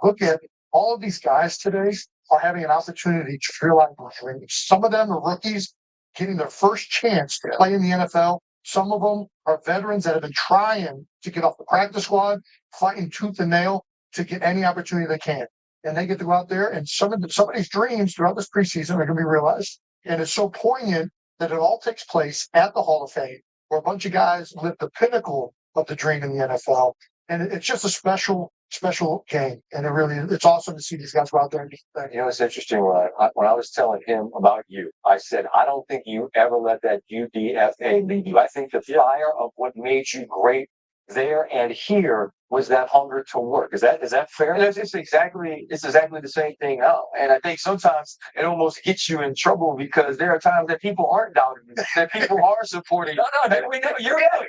look at all of these guys today are having an opportunity to realize their dreams. Some of them are rookies getting their first chance to play in the NFL. Some of them are veterans that have been trying to get off the practice squad, fighting tooth and nail to get any opportunity they can. And they get to go out there, and some of these dreams throughout this preseason are going to be realized. And it's so poignant that it all takes place at the Hall of Fame, where a bunch of guys live the pinnacle of the dream in the NFL. And it's just a special special game, and it's awesome to see these guys go out there and do that. You know, it's interesting. When I was telling him about you, I said, I don't think you ever let that UDFA leave you. I think the fire of what made you great there and here was that hunger to work. Is that fair? And it's exactly the same thing now. And I think sometimes it almost gets you in trouble because there are times that people aren't doubting you, that people are supporting. No, we know you're right.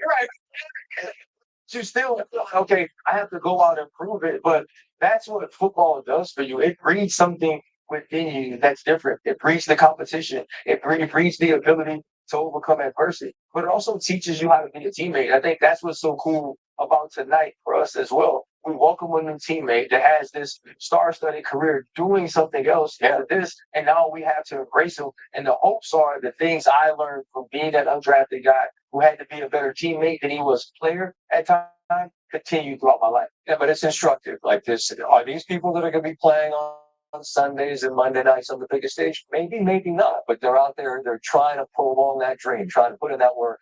You still okay. I have to go out and prove it, but that's what football does for you. It breeds something within you that's different. It breeds the competition. It breeds the ability to overcome adversity, but it also teaches you how to be a teammate. I think that's what's so cool about tonight for us as well. We welcome a new teammate that has this star-studded career doing something else after this, and now we have to embrace him. And the hopes are the things I learned from being that undrafted guy who had to be a better teammate than he was a player at time continue throughout my life. Yeah, but it's instructive. Like this, are these people that are going to be playing on Sundays and Monday nights on the biggest stage? Maybe, maybe not. But they're out there. They're trying to prolong that dream, trying to put in that work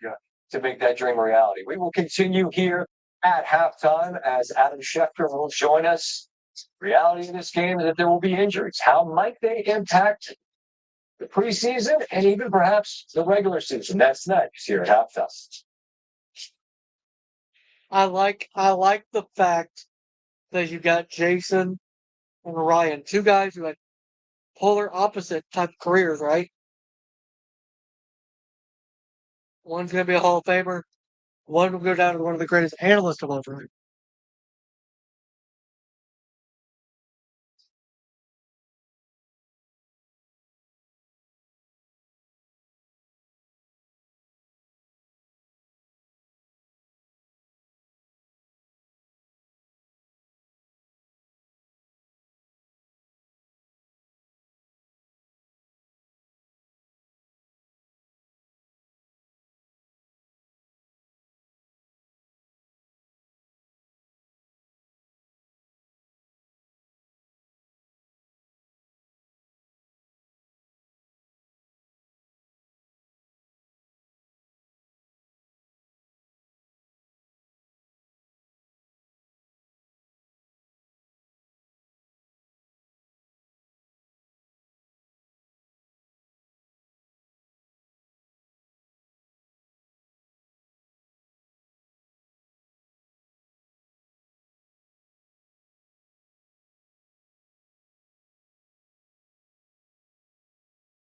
to make that dream a reality. We will continue here at halftime as Adam Schefter will join us. Reality of this game is that there will be injuries. How might they impact the preseason and even perhaps the regular season? That's next here at halftime. I like the fact that you got Jason and Ryan, two guys who had polar opposite type careers, right? One's gonna be a Hall of Famer. One will go down as one of the greatest analysts of all time.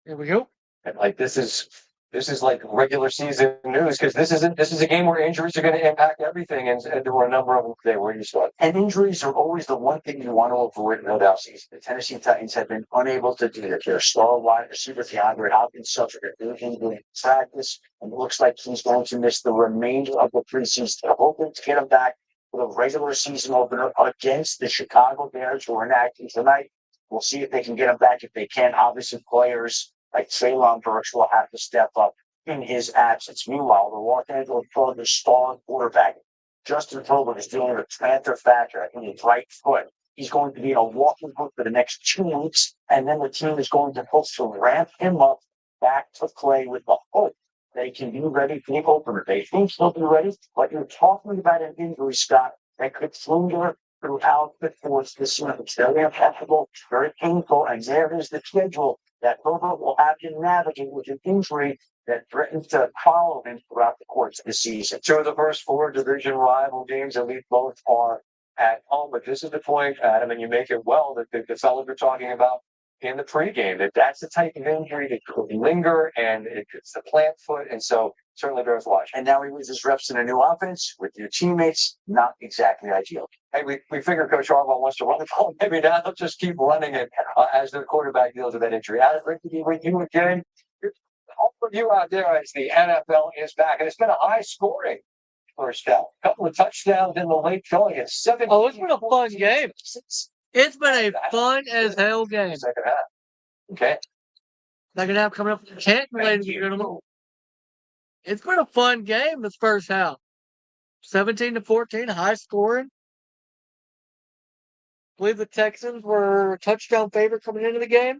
Here we go. And like this is like regular season news because this is a game where injuries are going to impact everything, and there were a number of them today. Where you start, and injuries are always the one thing you want to avoid. No doubt, season. The Tennessee Titans have been unable to do that. Their star wide receiver DeAndre Hopkins suffered an injury in practice, and it looks like he's going to miss the remainder of the preseason. They're hoping to get him back for the regular season opener against the Chicago Bears, who are inactive tonight. We'll see if they can get him back. If they can, obviously players like Traylon Burks will have to step up in his absence. Meanwhile, the Los Angeles Chargers star quarterback Justin Herbert is dealing with plantar fracture in his right foot. He's going to be in a walking boot for the next 2 weeks, and then the team is going to hope to ramp him up back to play with the hope they can be ready for the opener. They think he'll be ready, but you're talking about an injury, Scott, that could linger throughout the course this season. It's very uncomfortable, very painful, and there is the schedule that Herbert will have to navigate with an injury that threatens to follow him throughout the course of the season. Two of the first 4 division rival games, at least both are at home. But this is the point, Adam, and you make it well, that the fellow we're talking about in the pregame, that's the type of injury that could linger, and it's the plant foot, and so certainly bears watch. And now he loses reps in a new offense with your teammates. Not exactly ideal. Hey, we figure Coach Harbaugh wants to run the ball. Maybe now they'll just keep running it as the quarterback deals with that injury. Adam, great to be with you again. All of you out there as the NFL is back, and it's been a high scoring first half. A couple of touchdowns in the late going. It's 7. Oh, it's been a fun game. It's been a fun as hell game. Second half. Okay. Second half coming up. Can't relate to It's been a fun game this first half. 17-14, high scoring. I believe the Texans were a touchdown favorite coming into the game.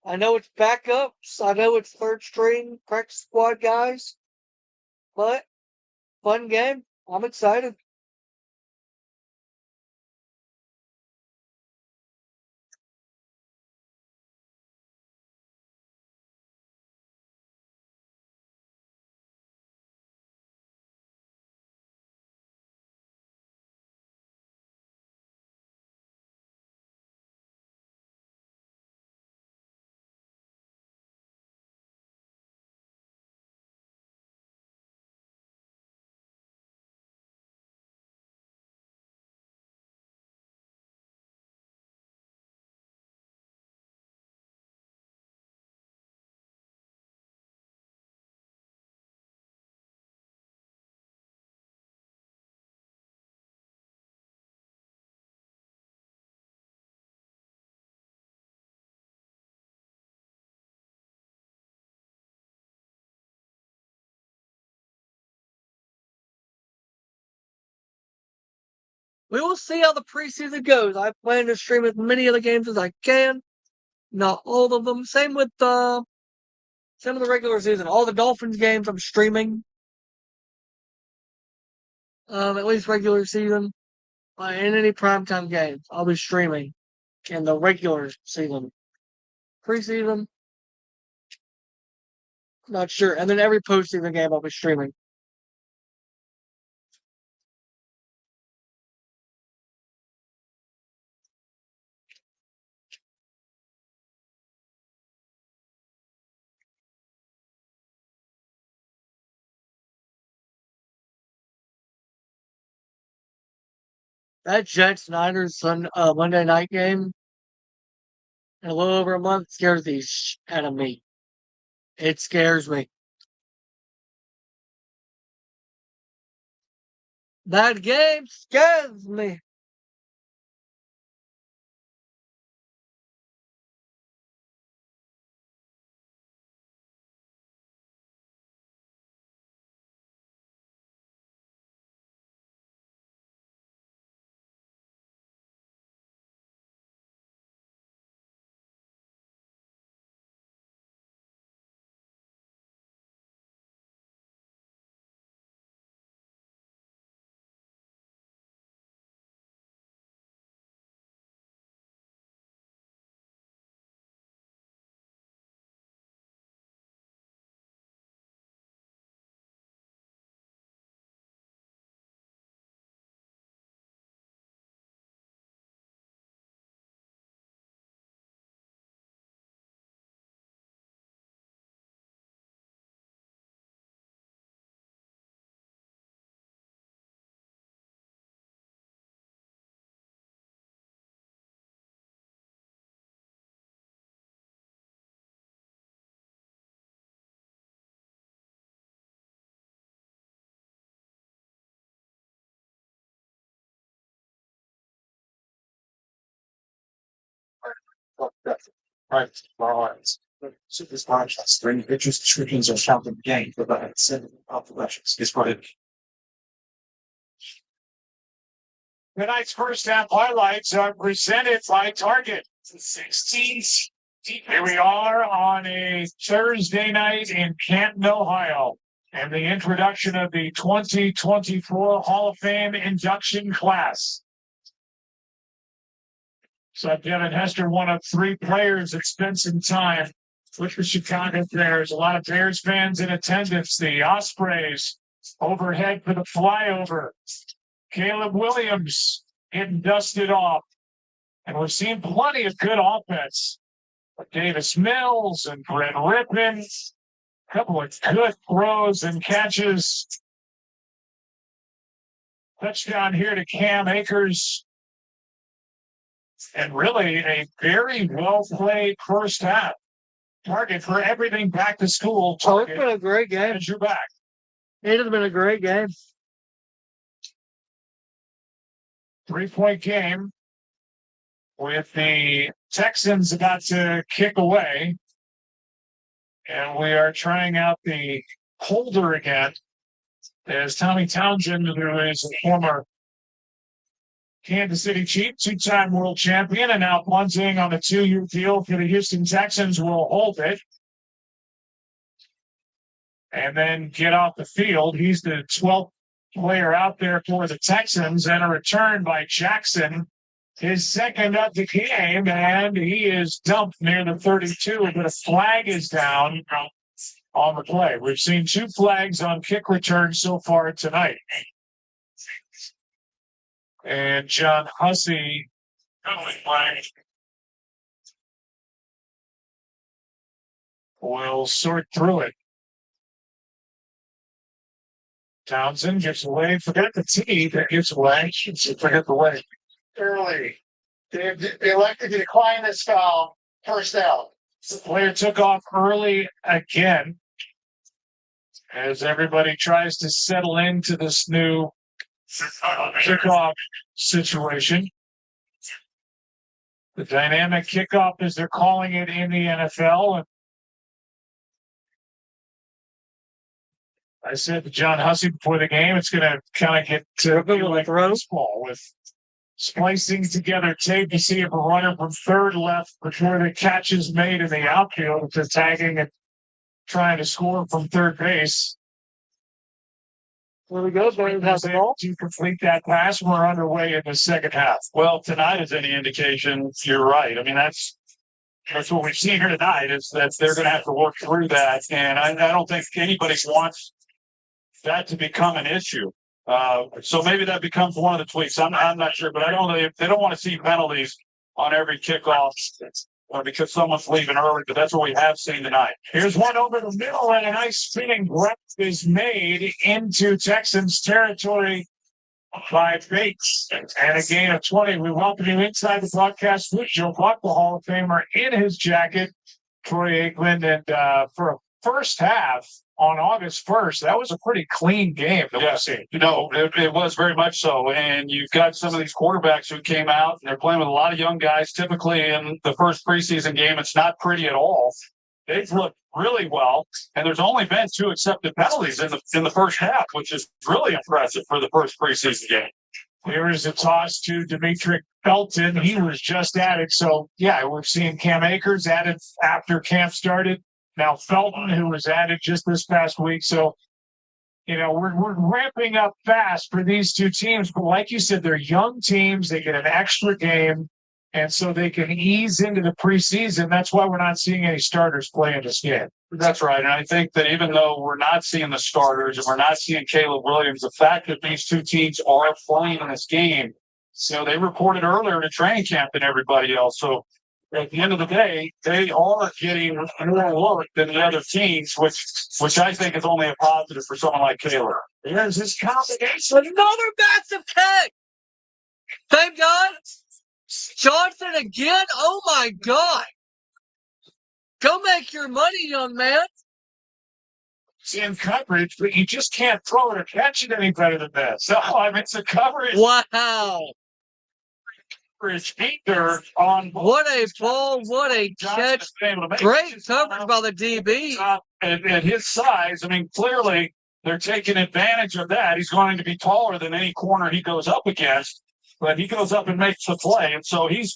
I know it's backups. I know it's third string practice squad guys. But fun game. I'm excited. We will see how the preseason goes. I plan to stream as many of the games as I can. Not all of them. Same with the regular season. All the Dolphins games I'm streaming. At least regular season. And any primetime games I'll be streaming in the regular season. Preseason, not sure. And then every postseason game I'll be streaming. That Jets Niners Monday night game in a little over a month scares the shit out of me. It scares me. That game scares me. Right. So this podcast, there any pictures, descriptions, or shout the game for the send of the lectures. It's what it. Tonight's first half highlights are presented by Target. 16. Here we are on a Thursday night in Canton, Ohio, and the introduction of the 2024 Hall of Fame induction class. So Devin Hester, one of three players that spent some time with the Chicago Bears. A lot of Bears fans in attendance. The Ospreys overhead for the flyover. Caleb Williams getting dusted off. And we're seeing plenty of good offense. With Davis Mills and Brent Rippon. A couple of good throws and catches. Touchdown here to Cam Akers. And really a very well-played first half. Target for everything back to school. Oh, it's been a great game. As you're back. It has been a great game. 3-point game with the Texans about to kick away. And we are trying out the holder again. There's Tommy Townsend, who is a former Kansas City Chief, two-time world champion, and now plunging on a 2-year deal for the Houston Texans, will hold it. And then get off the field. He's the 12th player out there for the Texans, and a return by Jackson. His second of the game, and he is dumped near the 32, but a flag is down on the play. We've seen 2 flags on kick returns so far tonight. And John Hussey will sort through it. Townsend gets away. Forget the T that gets away. Forget the way. Early. They elected to decline this foul. First down. The player took off early again as everybody tries to settle into this new kickoff situation. The dynamic kickoff, as they're calling it in the NFL. I said to John Hussey before the game, it's going to kind of get to like baseball with splicing together tape. You see a runner from third left before the catch is made in the outfield to tagging and trying to score from third base. There we go. Barry has the ball. To complete that pass, we're underway in the second half. Well, tonight is any indication, you're right. I mean, that's what we've seen here tonight is that they're going to have to work through that. And I don't think anybody wants that to become an issue. So maybe that becomes one of the tweaks. I'm not sure, but they don't want to see penalties on every kickoff because someone's leaving early, but that's what we have seen tonight. Here's one over the middle, and a nice spinning grab is made into Texans territory by Bates. And a gain of 20. We welcome you inside the broadcast with Joe Buck, the Hall of Famer, in his jacket, Troy Aikman. And for a first half on August 1st, that was a pretty clean game that we've seen. It was very much so. And you've got some of these quarterbacks who came out and they're playing with a lot of young guys. Typically in the first preseason game, it's not pretty at all. They've looked really well, and there's only been 2 accepted penalties in the first half, which is really impressive for the first preseason game. Here is a toss to Demetric Felton. He was just added. So, yeah, we're seeing Cam Akers added after camp started. Now Felton, who was added just this past week. So, we're ramping up fast for these 2 teams. But like you said, they're young teams. They get an extra game. And so they can ease into the preseason. That's why we're not seeing any starters play in this game. That's right. And I think that even though we're not seeing the starters and we're not seeing Caleb Williams, the fact that these 2 teams are playing in this game, they reported earlier to training camp than everybody else. So at the end of the day, they are getting more work than the other teams, which I think is only a positive for someone like Caleb. There's his combination. Another massive kick. Thank God. Johnson again? Oh my God. Go make your money, young man. It's in coverage, but you just can't throw it or catch it any better than that. So, it's a coverage. Wow. Coverage either on what a ball, what a catch. Great coverage by the DB. At his size, clearly they're taking advantage of that. He's going to be taller than any corner he goes up against. But he goes up and makes the play, and so he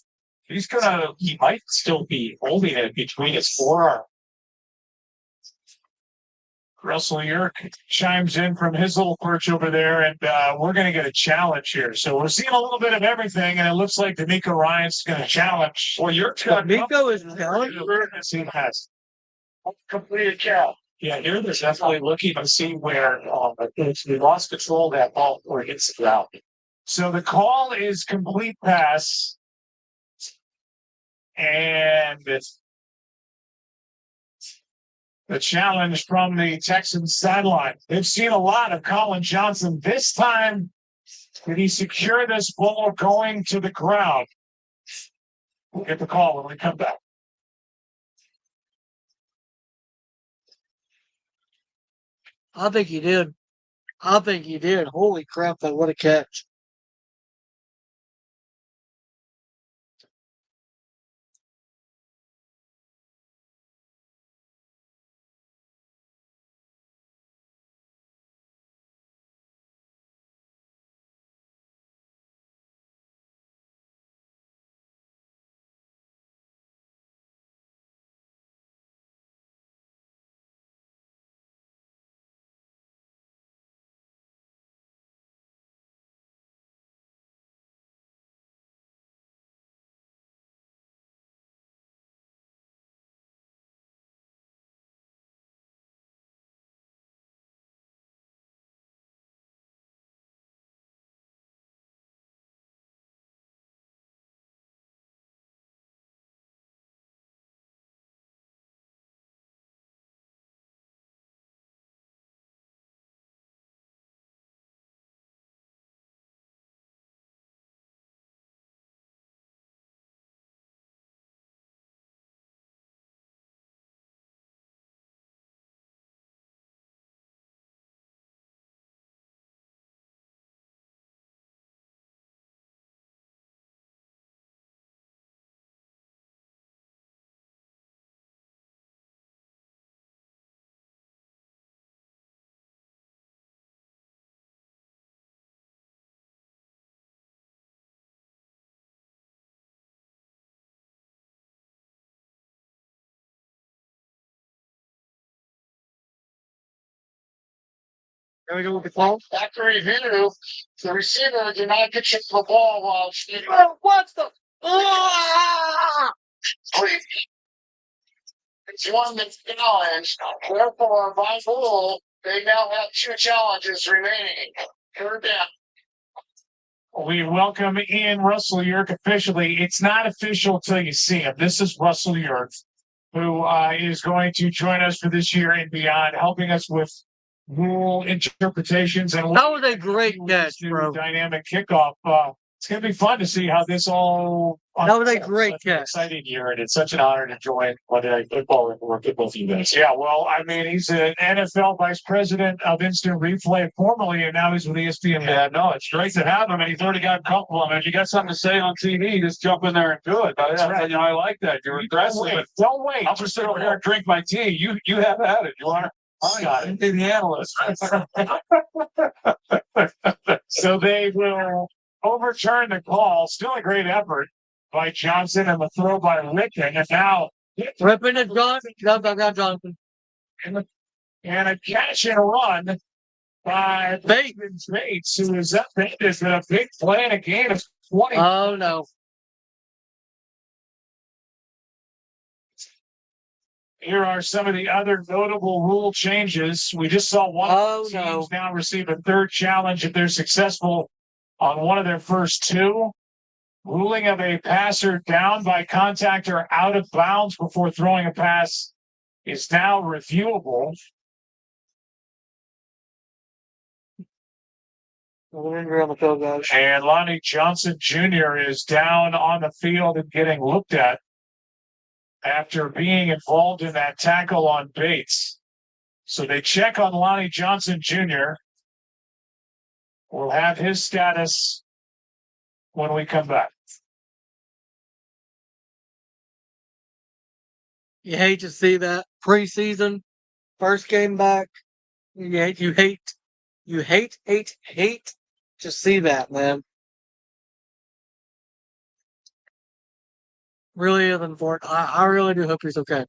might still be holding it between his forearm. Russell Yerk chimes in from his little perch over there, and we're going to get a challenge here. So we're seeing a little bit of everything, and it looks like D'Amico Ryan's going to challenge. Well, D'Amico is challenging. He has completed count. Yeah, here they're definitely looking to see where they lost control of that ball or it hits the ground. So the call is complete pass. And the challenge from the Texans sideline. They've seen a lot of Colin Johnson. This time, did he secure this ball going to the ground? We'll get the call when we come back. I think he did. Holy crap, what a catch. There we go with the call. Back to review. The receiver did not get you the ball while What the? Ah! it's one that's challenged. Therefore, by rule, they now have 2 challenges remaining. Third down. We welcome in Russell Yerk officially. It's not official till you see him. This is Russell Yerk, who is going to join us for this year and beyond, helping us with rule interpretations. And That was a great catch, bro. Dynamic kickoff. It's going to be fun to see how this all. That was a great catch. Exciting year, and it's such an honor to join Monday Night Football and work with both of you guys. Yeah, well, I mean, he's an NFL vice president of instant replay formerly, and now he's with ESPN. Yeah, no, it's great to have him, and he's already got a couple of them. If you got something to say on TV, just jump in there and do it. That's right. You know, I like that. You're aggressive. Don't wait. I'll just sit over here and drink my tea. You have at it. You want? I got it. The analyst. So they will overturn the call. Still a great effort by Johnson and the throw by Ricken. And now Ripping it, Johnson. Not Johnson. and a catch and run by Bates, who is up there. Is a big play in a game of 20. Oh no. Here are some of the other notable rule changes. We just saw one of the teams now receive a third challenge if they're successful on one of their first 2. Ruling of a passer down by contact or out of bounds before throwing a pass is now reviewable. And Lonnie Johnson Jr. is down on the field and getting looked at after being involved in that tackle on Bates. So they check on Lonnie Johnson Jr. We'll have his status when we come back. You hate to see that preseason, first game back. You hate to see that, man. Really is unfortunate. I really do hope he's okay.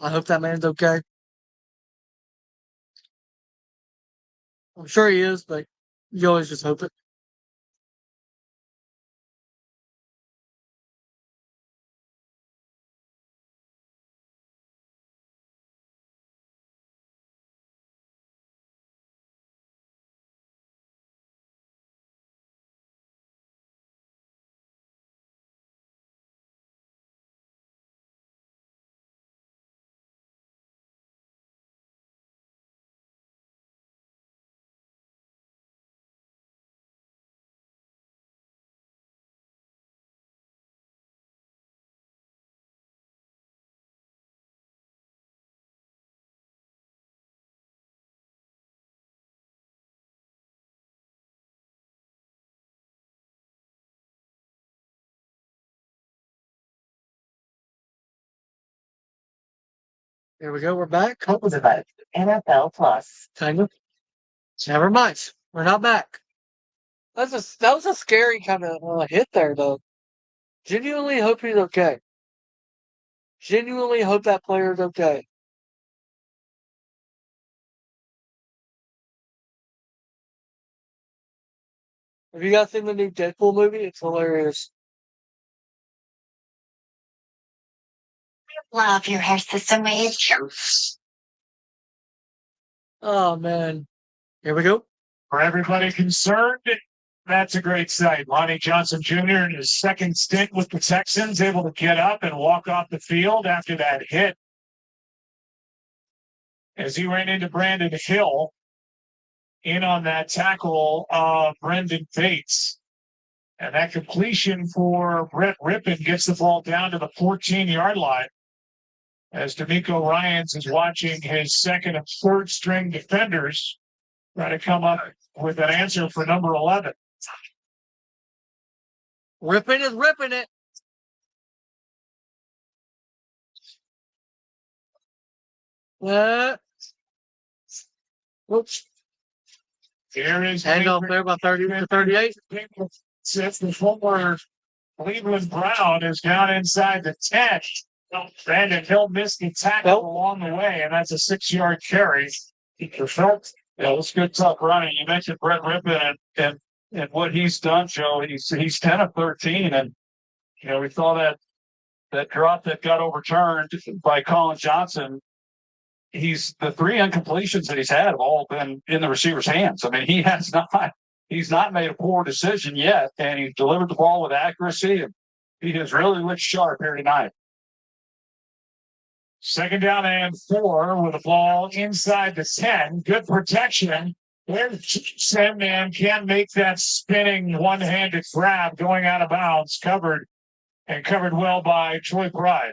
I hope that man's okay. I'm sure he is, but you always just hope it. Here we go. We're back. NFL Plus. Kind of. Never mind. We're not back. That was a scary kind of hit there, though. Genuinely hope he's okay. Genuinely hope that player's okay. Have you guys seen the new Deadpool movie? It's hilarious. Love your hair system made. Oh, man. Here we go. For everybody concerned, that's a great sight. Lonnie Johnson Jr. in his second stint with the Texans, able to get up and walk off the field after that hit as he ran into Brandon Hill in on that tackle of Brendan Bates. And that completion for Brett Rippon gets the ball down to the 14-yard line as D'Amico Ryans is watching his second and third string defenders try to come up with an answer for number 11. Rippon is ripping it. Whoops. Here is handoff there by 30 to 38. Since the former Cleveland Brown is down inside the 10. Brandon Hill missed the tackle along the way, and that's a 6-yard carry. The Yeah, it's good tough running. You mentioned Brett Rippon and what he's done, Joe. He's 10 of 13, and we saw that drop that got overturned by Colin Johnson. He's the 3 incompletions that he's had have all been in the receiver's hands. I mean, he's not made a poor decision yet, and he's delivered the ball with accuracy, and he has really looked sharp here tonight. 2nd down and 4 with the ball inside the 10. Good protection. There's Sandman can't make that spinning one-handed grab going out of bounds. Covered well by Troy Pride.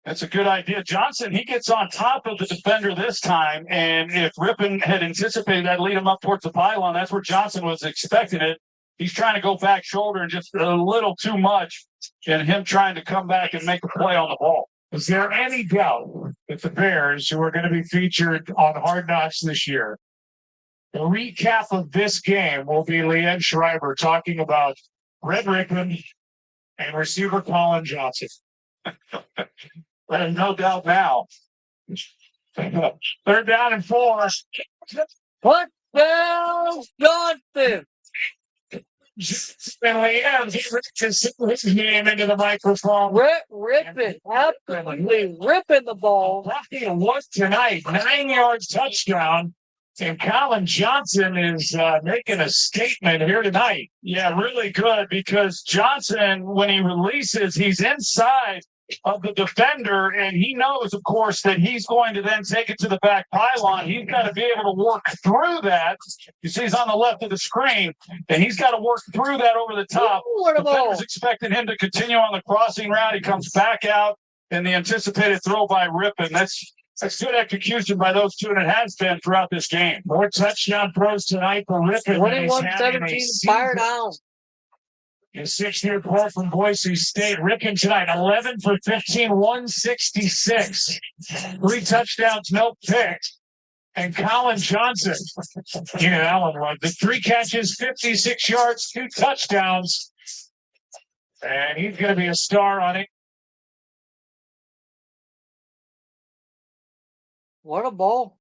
That's a good idea. Johnson, he gets on top of the defender this time, and if Rippon had anticipated that lead him up towards the pylon, that's where Johnson was expecting it. He's trying to go back shoulder and just a little too much, and him trying to come back and make a play on the ball. Is there any doubt that the Bears, who are going to be featured on Hard Knocks this year, the recap of this game will be Leanne Schreiber talking about Red Rippon and receiver Colin Johnson. No doubt now. 3rd down and 4. What down Johnson? Finley Evans, he his name into the microphone. Ripping, absolutely ripping the ball. Lucky to look tonight. 9-yard touchdown. And Colin Johnson is making a statement here tonight. Yeah, really good, because Johnson, when he releases, he's inside of the defender, and he knows, of course, that he's going to then take it to the back pylon. He's got to be able to work through that. You see he's on the left of the screen, and he's got to work through that over the top. The defender's expecting him to continue on the crossing route. He comes back out, and the anticipated throw by Rippon. That's good execution by those two, and it has been throughout this game. More touchdown throws tonight for Rippon. 21-17, fired out. His 6th-year call from Boise State. Rippon tonight, 11 for 15, 166. 3 touchdowns, no picks. And Colin Johnson, the 3 catches, 56 yards, 2 touchdowns. And he's going to be a star on it. What a ball.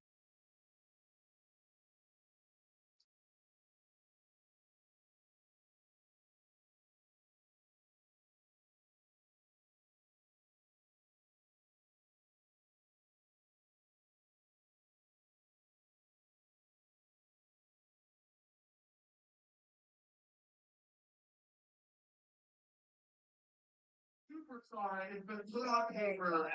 Superstar has been put on paper.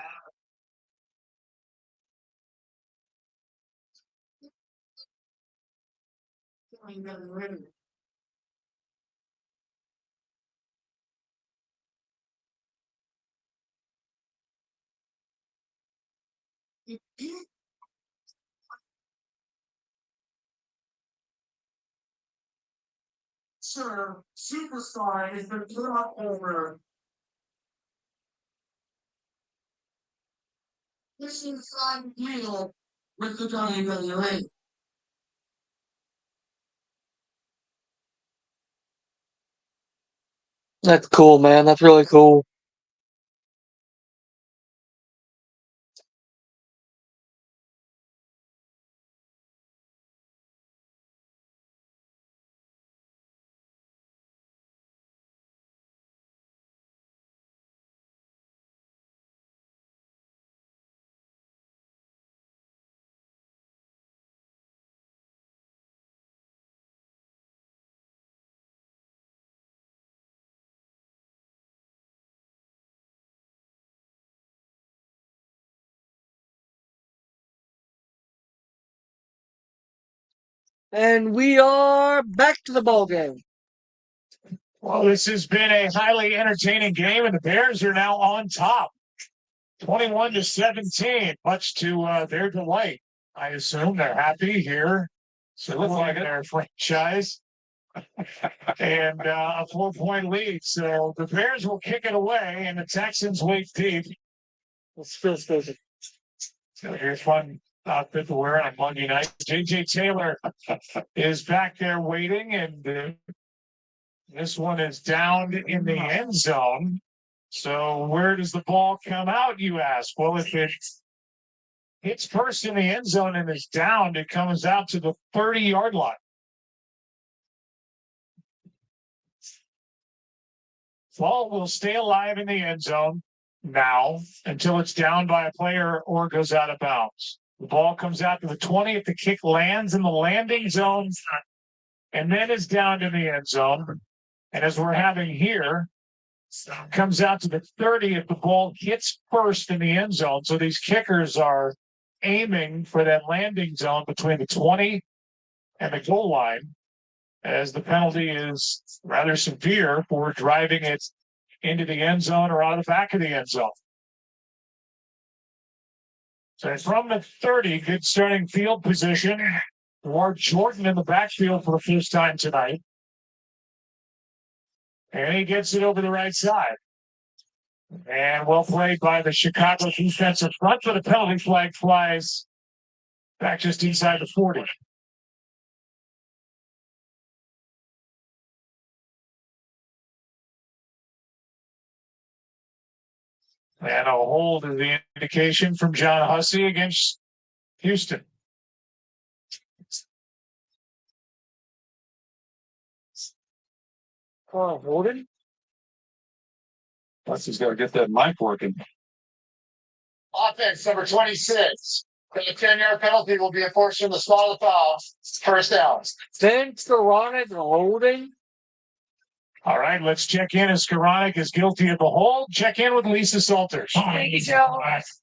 Sir, superstar has been put on over. This is signed deal with the WWE. That's cool, man. That's really cool. And we are back to the ball game. Well, this has been a highly entertaining game, and the Bears are now on top. 21-17, much to their delight. I assume they're happy here. So look like their franchise. And a 4-point lead. So the Bears will kick it away, and the Texans wait deep. Still. So here's one outfit to wear on Monday night. J.J. Taylor is back there waiting, and this one is down in the end zone. So where does the ball come out, you ask? Well, if hits first in the end zone and is downed. It comes out to the 30-yard line. Ball will stay alive in the end zone now until it's down by a player or goes out of bounds. The ball comes out to the 20 if the kick lands in the landing zone and then is down in the end zone. And as we're having here, comes out to the 30 if the ball hits first in the end zone. So these kickers are aiming for that landing zone between the 20 and the goal line, as the penalty is rather severe for driving it into the end zone or out of the back of the end zone. So from the 30, good starting field position for Jordan in the backfield for the first time tonight. And he gets it over the right side. And well played by the Chicago defensive front, but a penalty flag flies back just inside the 40. And a hold is the indication from John Hussey against Houston. Oh, holding? Hussey's got to get that mic working. Offense number 26. The 10-yard penalty will be enforced in the small foul. First down. Then Skoranek holding. All right, let's check in as Skoranek is guilty of the hold. Check in with Lisa Salters. Thank you, Joe.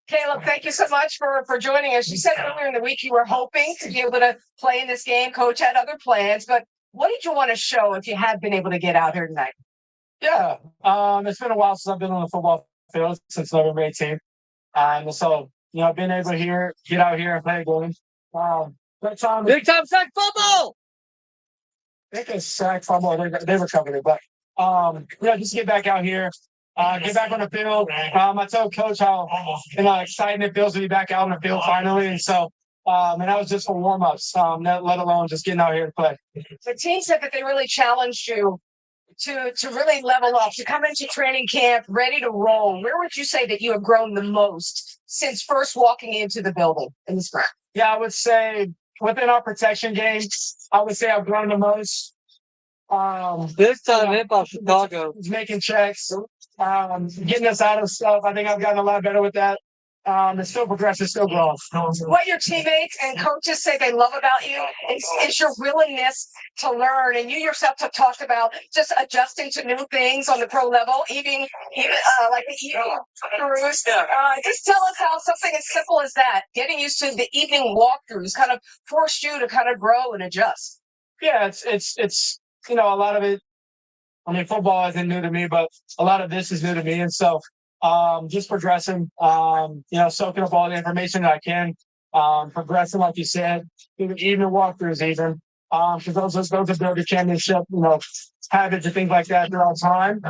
Caleb, thank you so much for joining us. You said earlier in the week you were hoping to be able to play in this game. Coach had other plans, but what did you want to show if you had been able to get out here tonight? Yeah, it's been a while since I've been on the football field, since November 18th. So, being able to get out here and play a game. Big time sack fumble! I think it's sack fumble. They recovered it, but just get back out here, get back on the field. I told Coach how exciting it feels to be back out on the field finally, and so and that was just for warm-ups, let alone just getting out here to play. The team said that they really challenged you to really level up, to come into training camp ready to roll. Where would you say that you have grown the most since first walking into the building in the spring? Yeah, I would say within our protection game, I would say I've grown the most. This time hit by Chicago. Making checks, getting us out of stuff. I think I've gotten a lot better with that. It's still progressive, still growing. What your teammates and coaches say they love about you is your willingness to learn. And you yourself have talked about just adjusting to new things on the pro level, even like the evening walkthroughs. Just tell us how something as simple as that, getting used to the evening walkthroughs, kind of forced you to kind of grow and adjust. Yeah, it's a lot of it. I mean, football isn't new to me, but a lot of this is new to me, and so just progressing. Soaking up all the information that I can. Progressing, like you said, even walkthroughs, even because those build a championship, habits and things like that throughout time.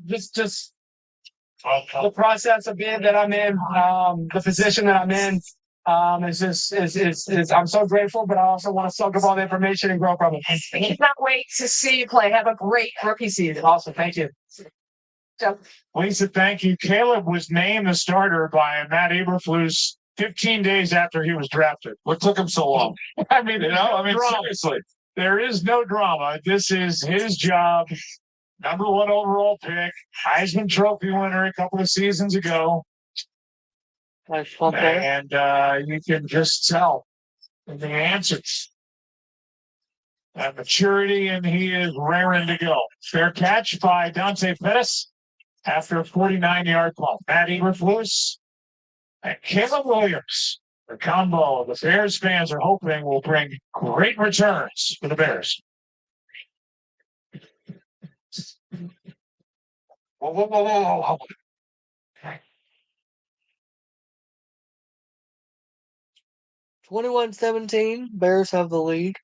Just the process of being that I'm in, the position that I'm in. I'm so grateful, but I also want to soak up all the information and grow from it. I cannot wait to see you play. Have a great rookie season. Awesome. Thank you. Lisa, thank you. Caleb was named the starter by Matt Eberflus 15 days after he was drafted. What took him so long? Seriously, there is no drama. This is his job. Number 1 overall pick, Heisman Trophy winner a couple of seasons ago. And you can just tell in the answers that maturity, and he is raring to go. Fair catch by Dante Pettis after a 49-yard punt. Matt Eberflus and Caleb Williams. The combo the Bears fans are hoping will bring great returns for the Bears. Whoa. 21-17, Bears have the lead.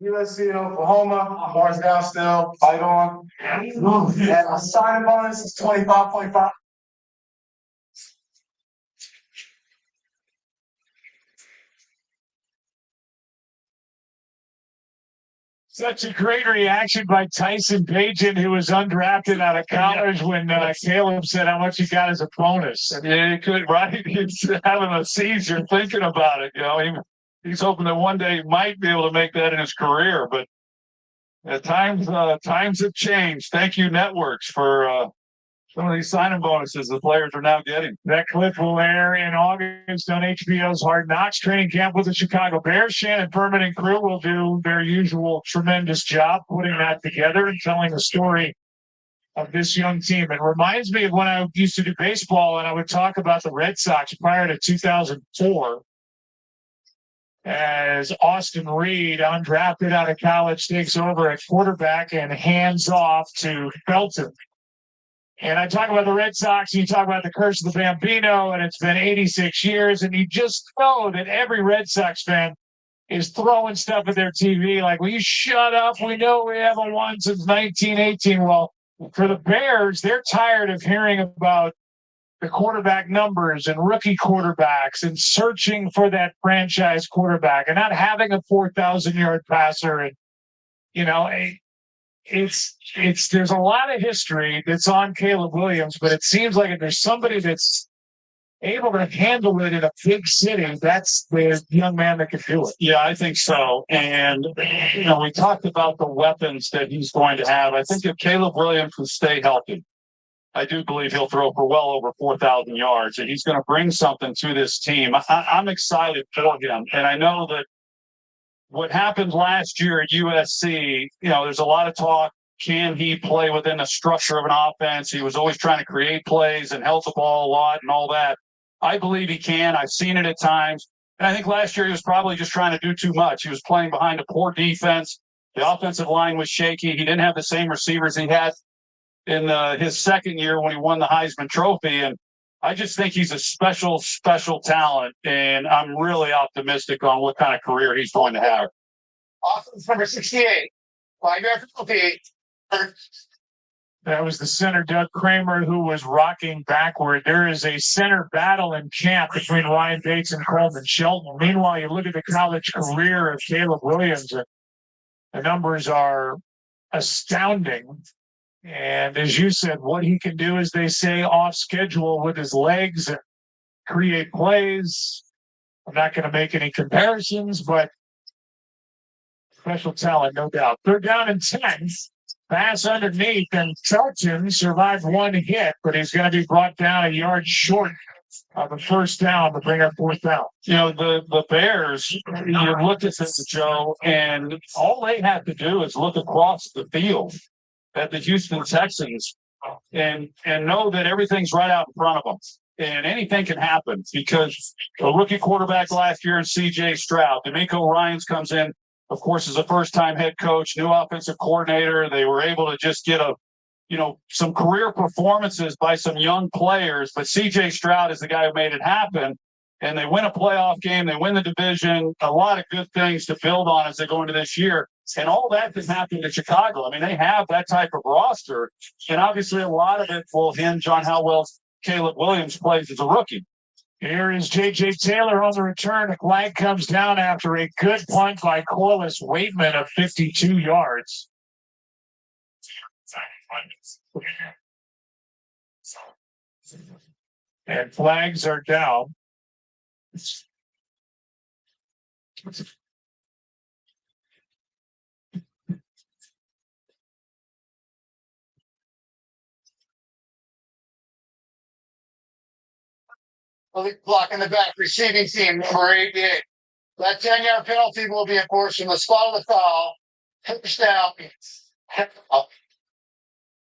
USC and Oklahoma. Bars down still. Fight on. And my signing bonus is 25.5. Such a great reaction by Tyson Bagent, who was undrafted out of college when Caleb said how much he got as a bonus. I mean, he could, right? He's having a seizure thinking about it. You know, he's hoping that one day he might be able to make that in his career. But at times have changed. Thank you, networks, for some of these signing bonuses the players are now getting. That clip will air in August on HBO's Hard Knocks training camp with the Chicago Bears. Shannon Furman and crew will do their usual tremendous job putting that together and telling the story of this young team. It reminds me of when I used to do baseball and I would talk about the Red Sox prior to 2004 as Austin Reed, undrafted out of college, takes over at quarterback and hands off to Felton. And I talk about the Red Sox, and you talk about the curse of the Bambino, and it's been 86 years, and you just know that every Red Sox fan is throwing stuff at their TV like, will you shut up? We know we haven't won since 1918. Well, for the Bears, they're tired of hearing about the quarterback numbers and rookie quarterbacks and searching for that franchise quarterback and not having a 4,000-yard passer. And, you know, there's a lot of history that's on Caleb Williams, but it seems like if there's somebody that's able to handle it in a big city, that's the young man that can do it. Yeah, I think so. And, you know, we talked about the weapons that he's going to have. I think if Caleb Williams can stay healthy, I do believe he'll throw for well over 4,000 yards, and he's going to bring something to this team. I'm excited for him. And I know that what happened last year at USC, you know, there's a lot of talk. Can he play within the structure of an offense? He was always trying to create plays and held the ball a lot and all that. I believe he can. I've seen it at times. And I think last year he was probably just trying to do too much. He was playing behind a poor defense. The offensive line was shaky. He didn't have the same receivers he had in his second year when he won the Heisman Trophy. And I just think he's a special, special talent. And I'm really optimistic on what kind of career he's going to have. Offense number 68. 5-yard penalty. That was the center, Doug Kramer, who was rocking backward. There is a center battle in camp between Ryan Bates and Coleman Shelton. Meanwhile, you look at the college career of Caleb Williams, the numbers are astounding. And as you said, what he can do, as they say, off schedule with his legs and create plays. I'm not going to make any comparisons, but special talent, no doubt. Third down and 10. Pass underneath, and Felton survived one hit, but he's going to be brought down a yard short of the first down to bring up fourth down. You know, the Bears, you look at this, Joe, and all they have to do is look across the field at the Houston Texans and know that everything's right out in front of them. And anything can happen because a rookie quarterback last year in C.J. Stroud, D'Amico Ryans comes in, of course, as a first-time head coach, new offensive coordinator. They were able to just get some career performances by some young players. But C.J. Stroud is the guy who made it happen. And they win a playoff game. They win the division. A lot of good things to build on as they go into this year. And all that can happen to Chicago. I mean, they have that type of roster. And obviously a lot of it will hinge on how well Caleb Williams plays as a rookie. Here is J.J. Taylor on the return. A flag comes down after a good punt by Corliss Waitman of 52 yards. And flags are down. Block in the back, receiving team, number 88. That 10-yard penalty will be enforced from the spot of the foul. Touchdown.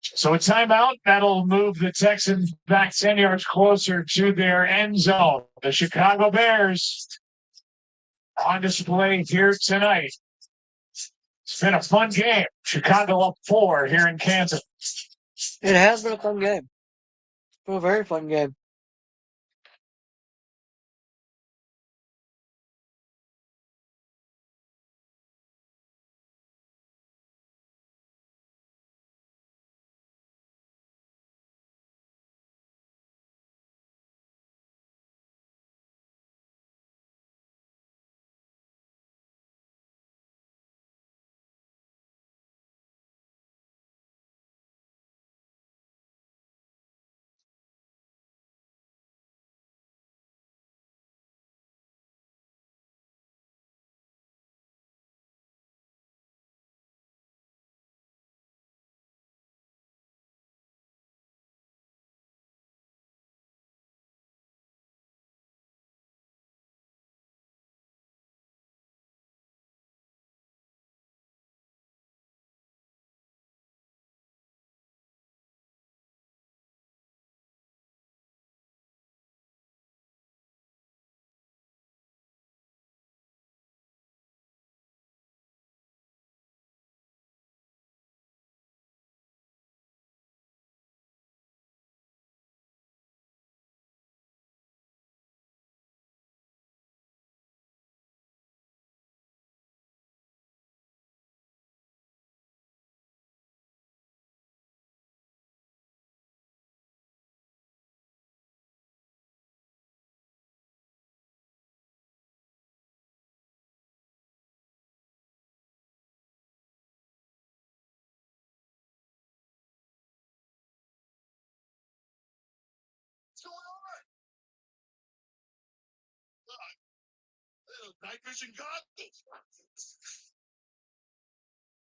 So a timeout, that'll move the Texans back 10 yards closer to their end zone. The Chicago Bears on display here tonight. It's been a fun game. Chicago up 4 here in Kansas. It has been a fun game. It's been a very fun game.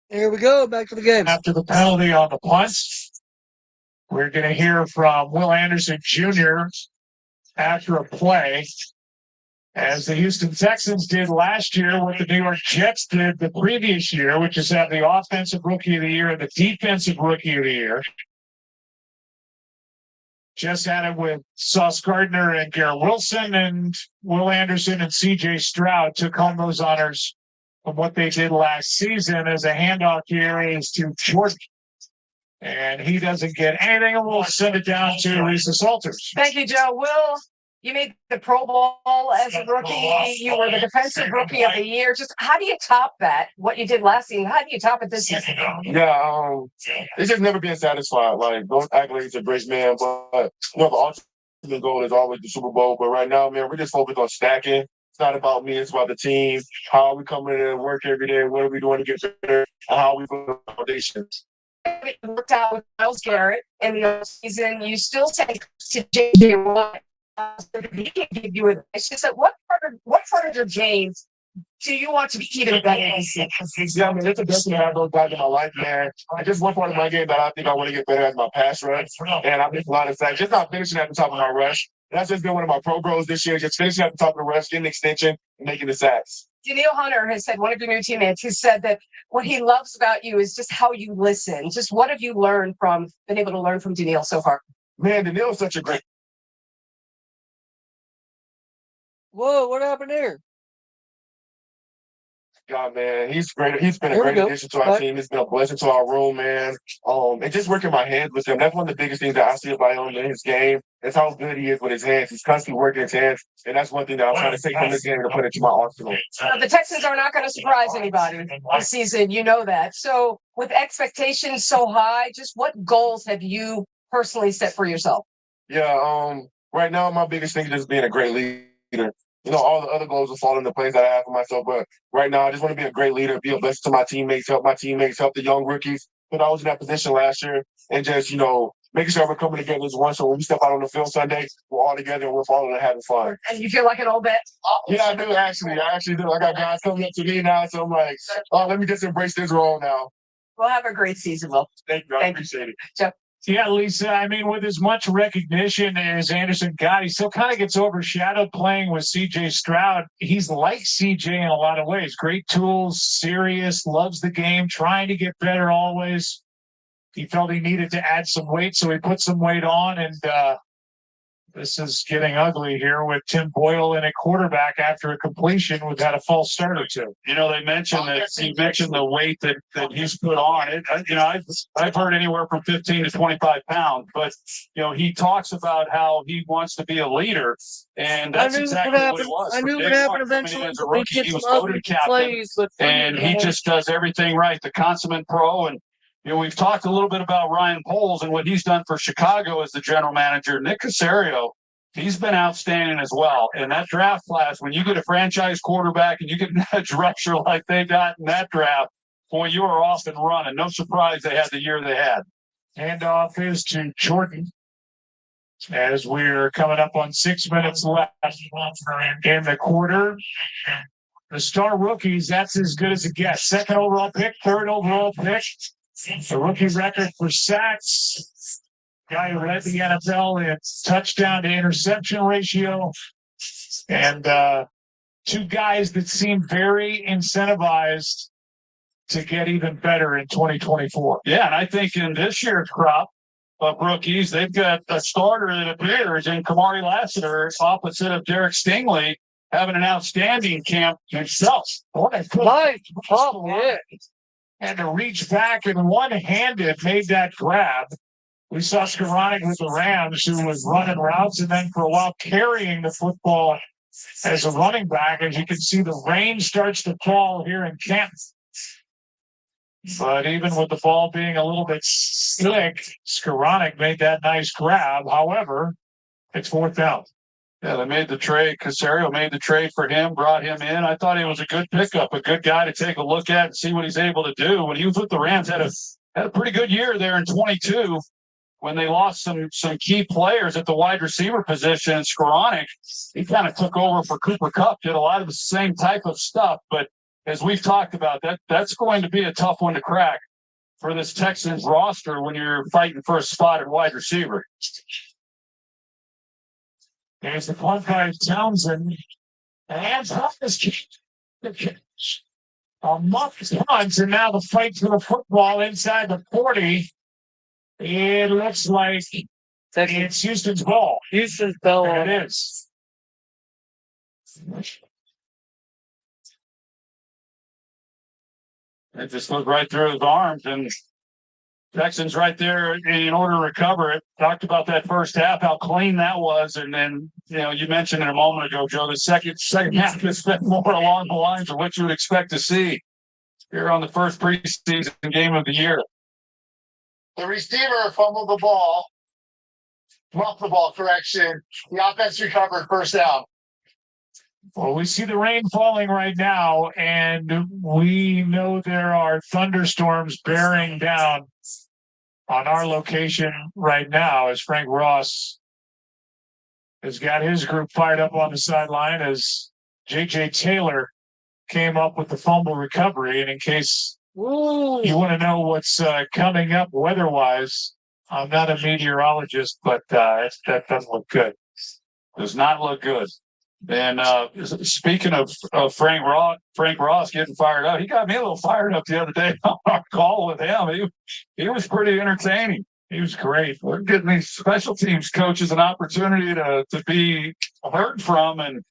Here we go. Back to the game. After the penalty on the punt, we're going to hear from Will Anderson Jr. after a play, as the Houston Texans did last year, what the New York Jets did the previous year, which is have the offensive rookie of the year and the defensive rookie of the year. Just had it with Sauce Gardner and Garrett Wilson, and Will Anderson and CJ Stroud took home those honors from what they did last season. As a handoff here is to Jordan. And he doesn't get anything, and we'll send it down to Lisa Salters. Thank you, Joe. Will, you made the Pro Bowl as a rookie. You were the defensive rookie of the year. Just how do you top that? What you did last season, how do you top it this season? Yeah, it's just never being satisfied. Like those accolades are great, man, but the ultimate goal is always the Super Bowl. But right now, man, we're just focused on stacking. It's not about me, it's about the team. How are we coming in and work every day? What are we doing to get better? And how are we putting foundations? It worked out with Myles Garrett in the season. You still say to JJ Watt, he can give you advice. Just like what part of your games do you want to be even better this season? Yeah, I mean, it's a blessing to have those guys in my life, man. Just one part of my game that I think I want to get better at my pass rush. And I've missed a lot of sacks. Just not finishing at the top of my rush. That's just been one of my pro goals this year, just finishing at the top of the rush, getting extension, and making the sacks. Daniil Hunter has said, one of your new teammates, who said that what he loves about you is just how you listen. Just what have you been able to learn from Daniil so far? Man, Daniil's such a great. Whoa, what happened here? God, man, he's great. He's been a great addition to our team. He's been a blessing to our room, man. And just working my hands with him. That's one of the biggest things that I see about him in his game. That's how good he is with his hands. He's constantly working his hands, and that's one thing that I'm trying to take from this game to put into my arsenal. The Texans are not going to surprise anybody this season. You know that. So, with expectations so high, just what goals have you personally set for yourself? Yeah, right now my biggest thing is just being a great leader. You know, all the other goals will fall into place that I have for myself. But right now, I just want to be a great leader, be a blessing to my teammates, help the young rookies. But I was in that position last year, and just, you know, making sure we're coming together as one. So when we step out on the field Sunday, we're all together and we're following and having fun. And you feel like an old vet? Yeah, I do, actually. I actually do. I got guys coming up to me now, so I'm like, oh, let me just embrace this role now. We'll have a great season, Will. Thank you. I appreciate it. Jeff. Yeah, Lisa, I mean, with as much recognition as Anderson got, he still kind of gets overshadowed playing with CJ Stroud. He's like CJ in a lot of ways. Great tools, serious, loves the game, trying to get better always. He felt he needed to add some weight, so he put some weight on, and this is getting ugly here with Tim Boyle in a quarterback after a completion. We've had a false start or two. You know, they mentioned that he mentioned the weight that he's put on it. You know, I've heard anywhere from 15 to 25 pounds, but you know, he talks about how he wants to be a leader, and that's exactly what it was. I knew it would happen eventually. As a rookie, he was voted captain, and he just does everything right. The consummate pro. And you know, we've talked a little bit about Ryan Poles and what he's done for Chicago as the general manager. Nick Caserio, he's been outstanding as well. And that draft class, when you get a franchise quarterback and you get an edge rusher like they got in that draft, boy, you are off and running. No surprise they had the year they had. Handoff is to Jordan as we're coming up on 6 minutes left in the quarter. The star rookies, that's as good as it gets. Second overall pick, third overall pick. The rookie record for sacks. Guy who led the NFL in touchdown to interception ratio. And two guys that seem very incentivized to get even better in 2024. Yeah, and I think in this year's crop of rookies, they've got a starter that appears in Kamari Lassiter, opposite of Derek Stingley, having an outstanding camp himself. What a good yeah. And to reach back and one-handed made that grab. We saw Skoranek with the Rams, who was running routes and then for a while carrying the football as a running back. As you can see, the rain starts to fall here in Canton. But even with the ball being a little bit slick, Skoranek made that nice grab. However, it's fourth down. Yeah, they made the trade. Caserio made the trade for him, brought him in. I thought he was a good pickup, a good guy to take a look at and see what he's able to do. When he was with the Rams, had a pretty good year there in 22. when they lost some key players at the wide receiver position, Skoranek, he kind of took over for Cooper Kupp, did a lot of the same type of stuff. But as we've talked about, that's going to be a tough one to crack for this Texans roster when you're fighting for a spot at wide receiver. There's the punt by Townsend. And Thomas a muff punt, and now the fight for the football inside the 40. It looks like it's Houston's ball. Houston's ball. And it is. It just looked right through his arms, and Texans right there in order to recover it. Talked about that first half, how clean that was, and then you mentioned it a moment ago, Joe. The second half has been more along the lines of what you would expect to see here on the first preseason game of the year. The receiver fumbled the ball, dropped the ball, correction. The offense recovered, first down. Well, we see the rain falling right now, and we know there are thunderstorms bearing down on our location right now as Frank Ross has got his group fired up on the sideline as J.J. Taylor came up with the fumble recovery. And in case you want to know what's coming up weather-wise, I'm not a meteorologist, but that doesn't look good. Does not look good. And speaking of Frank Ross getting fired up, he got me a little fired up the other day on our call with him. He was pretty entertaining. He was great. We're getting these special teams coaches an opportunity to be heard from. And,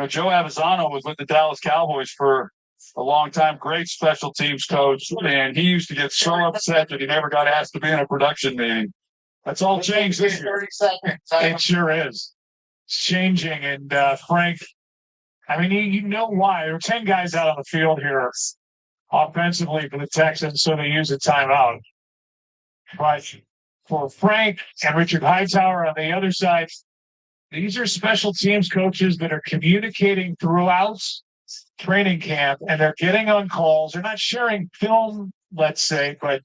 Joe Avisano was with the Dallas Cowboys for a long time, great special teams coach. And he used to get so upset that he never got asked to be in a production meeting. That's all changed this year. 30 seconds. It sure is. It's changing. And Frank, I mean, you know why. There are 10 guys out on the field here offensively for the Texans, so they use a timeout. But for Frank and Richard Hightower on the other side, these are special teams coaches that are communicating throughout training camp, and they're getting on calls. They're not sharing film, let's say, but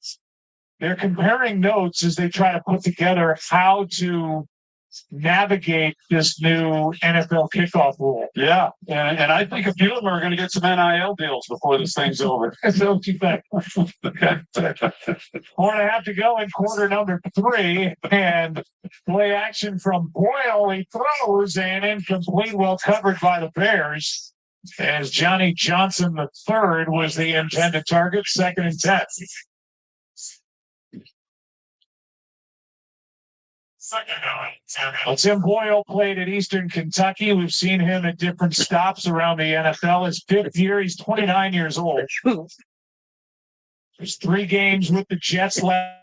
they're comparing notes as they try to put together how to navigate this new NFL kickoff rule. Yeah, and I think a few of them are going to get some NIL deals before this thing's over. So what you think? Okay. 4.5 to go in quarter number 3, and play action from Boyle. He throws and incomplete, well covered by the Bears, as Johnny Johnson III was the intended target. 2nd and 10. Well, Tim Boyle played at Eastern Kentucky. We've seen him at different stops around the NFL. His 5th year, he's 29 years old. There's 3 games with the Jets left.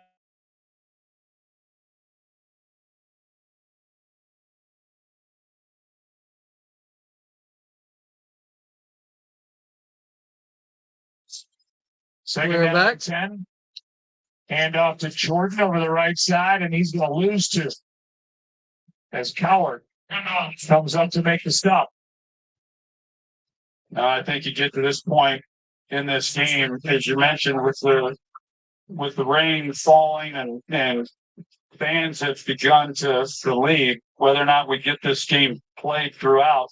Second We're down back. and 10. Hand off to Jordan over the right side, and he's going to lose 2. As Coward comes up to make the stop. I think you get to this point in this game, as you mentioned, with the rain falling and fans have begun to leave. Whether or not we get this game played throughout,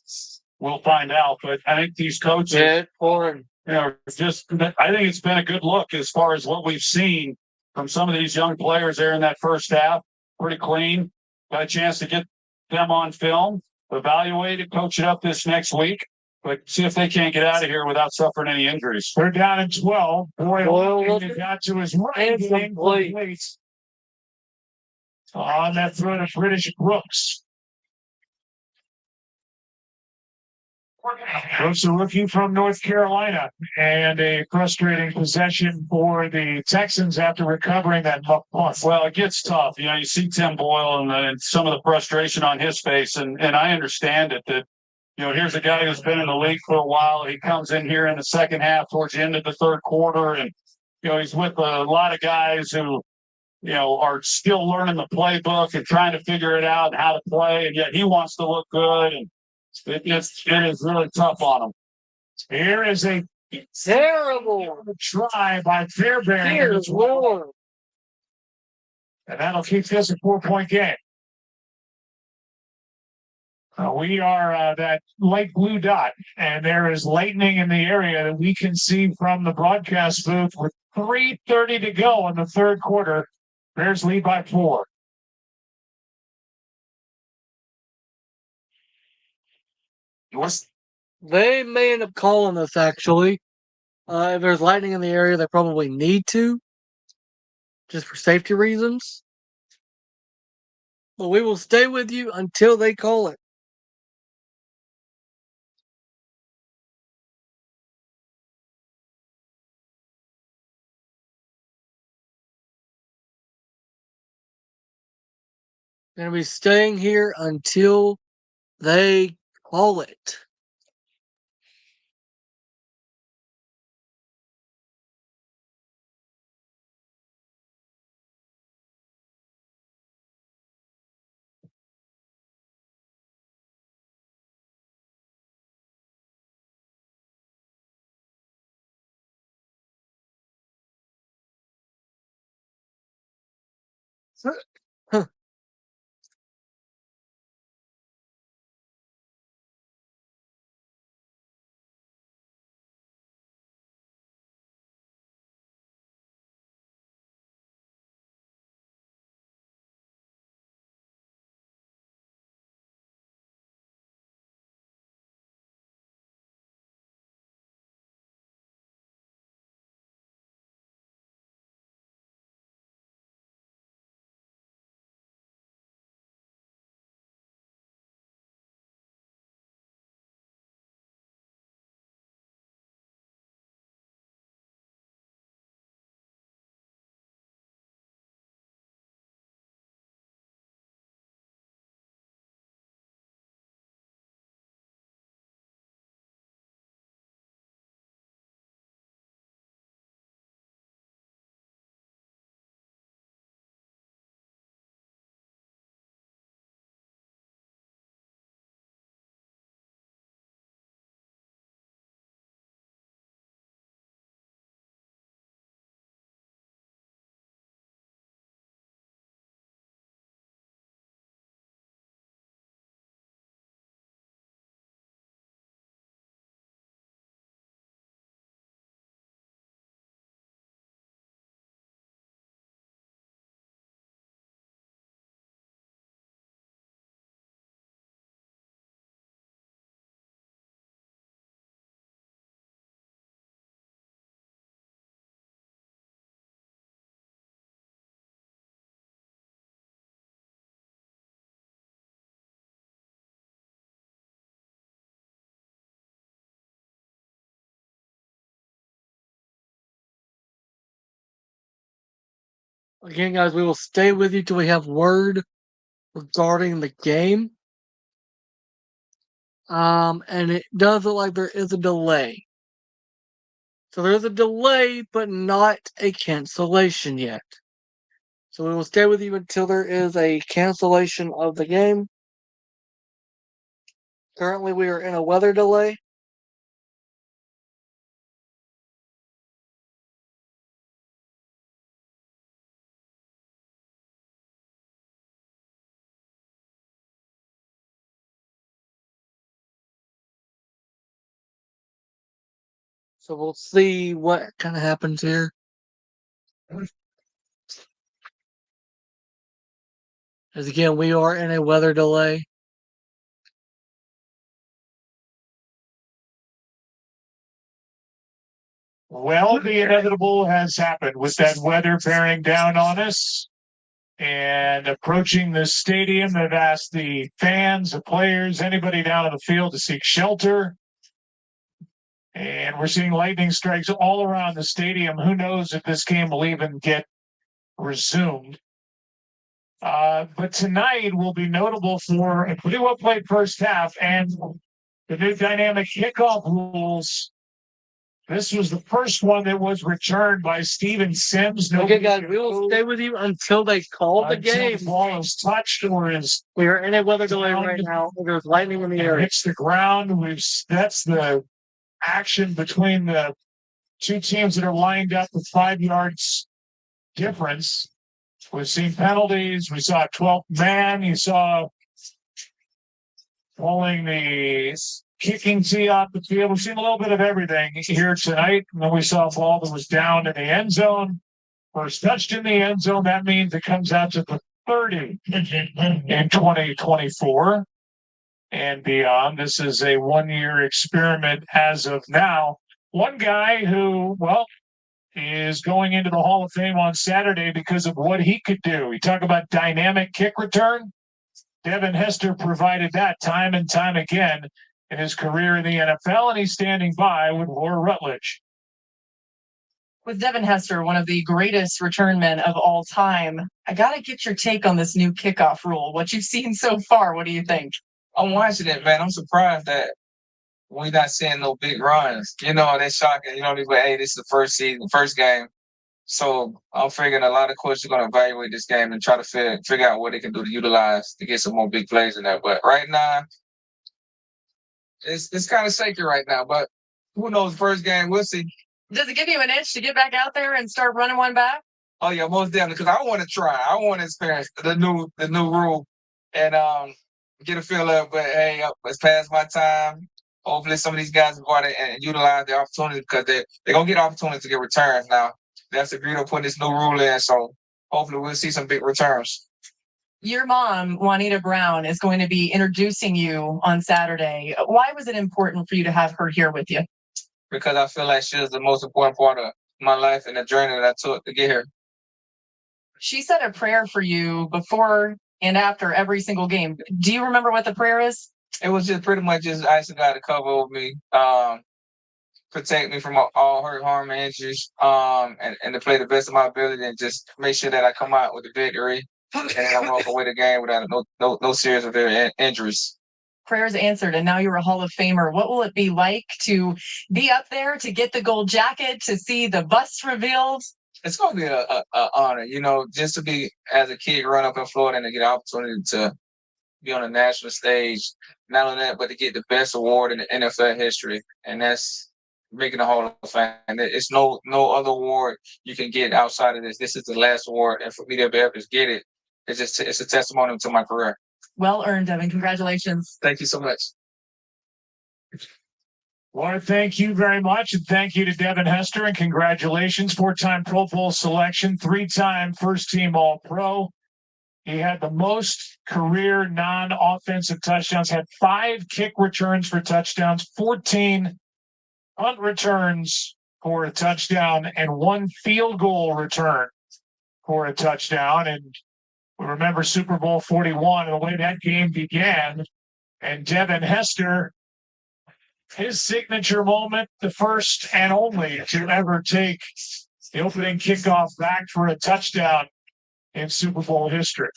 we'll find out. But I think these coaches, I think it's been a good look as far as what we've seen from some of these young players there in that first half. Pretty clean. Got a chance to get them on film, evaluate it, coach it up this next week, but see if they can't get out of here without suffering any injuries. They're down at 12. Boyle got to his right. Incomplete. On that throw to British Brooks. Brooks, a rookie from North Carolina, and a frustrating possession for the Texans after recovering that muff punt. Well, it gets tough. You see Tim Boyle and some of the frustration on his face, and I understand it that, here's a guy who's been in the league for a while. He comes in here in the second half towards the end of the third quarter, and, he's with a lot of guys who, are still learning the playbook and trying to figure it out and how to play, and yet he wants to look good, and it is really tough on him. Here is a terrible try by Fairbairn. And that'll keep this a 4-point game. We are that light blue dot, and there is lightning in the area that we can see from the broadcast booth with 3:30 to go in the third quarter. Bears lead by 4. They may end up calling us, actually. If there's lightning in the area, they probably need to, just for safety reasons. But we will stay with you until they call it. Going to be staying here until they call it. Huh. Again, guys, we will stay with you till we have word regarding the game. And it does look like there is a delay. So there's a delay, but not a cancellation yet. So we will stay with you until there is a cancellation of the game. Currently, we are in a weather delay. So we'll see what kind of happens here. As again, we are in a weather delay. Well, the inevitable has happened with that weather bearing down on us and approaching the stadium. They've asked the fans, the players, anybody down on the field to seek shelter. And we're seeing lightning strikes all around the stadium. Who knows if this game will even get resumed. But tonight will be notable for a pretty well played first half and the new dynamic kickoff rules. This was the first one that was returned by Steven Sims. Okay, guys, we will stay with you until they call the game. The ball is touched or is we are in a weather delay right now. There's lightning in the area. Hits the ground. That's the action between the two teams that are lined up with 5 yards difference. We've seen penalties. We saw a 12th man. You saw pulling the kicking tee off the field. We've seen a little bit of everything here tonight. And then we saw a ball that was down in the end zone. First touched in the end zone. That means it comes out to the 30 in 2024 and beyond. This is a one-year experiment as of now. One guy who, well, is going into the Hall of Fame on Saturday because of what he could do. We talk about dynamic kick return. Devin Hester provided that time and time again in his career in the NFL, and he's standing by with Laura Rutledge. With Devin Hester, one of the greatest return men of all time, I got to get your take on this new kickoff rule. What you've seen so far, what do you think? I'm watching it, man. I'm surprised that we're not seeing no big runs. You know, that's shocking. You know, they go, hey, this is the first season, first game. So I'm figuring a lot of coaches are going to evaluate this game and try to figure out what they can do to utilize to get some more big plays in there. But right now, it's kind of shaky right now. But who knows? First game, we'll see. Does it give you an itch to get back out there and start running one back? Oh yeah, most definitely. Because I want to try. I want to experience the new rule and get a feel of it. But hey, it's past my time. Hopefully, some of these guys will go out and utilize the opportunity because they're gonna get opportunities to get returns now. That's the beauty of putting this new rule in. So hopefully, we'll see some big returns. Your mom, Juanita Brown, is going to be introducing you on Saturday. Why was it important for you to have her here with you? Because I feel like she was the most important part of my life and the journey that I took to get here. She said a prayer for you before and after every single game. Do you remember what the prayer is? It was just pretty much just asking God to cover over me, protect me from all hurt, harm, and injuries, and to play the best of my ability and just make sure that I come out with a victory and I walk away the game without no serious or injuries. Prayers answered, and now you're a Hall of Famer. What will it be like to be up there, to get the gold jacket, to see the bust revealed? It's going to be a honor, you know, just to be as a kid growing up in Florida and to get an opportunity to be on a national stage. Not only that, but to get the best award in the NFL history, and that's making the Hall of Fame. And it's no other award you can get outside of this. This is the last award, and for me to be able to get it, it's a testimony to my career. Well earned, Devin. Congratulations. Thank you so much. Want to thank you very much, and thank you to Devin Hester, and congratulations, 4-time Pro Bowl selection, 3-time first-team All-Pro. He had the most career non-offensive touchdowns, had 5 kick returns for touchdowns, 14 punt returns for a touchdown, and 1 field goal return for a touchdown. And we remember Super Bowl 41 and the way that game began. And Devin Hester, his signature moment, the first and only to ever take the opening kickoff back for a touchdown in Super Bowl history.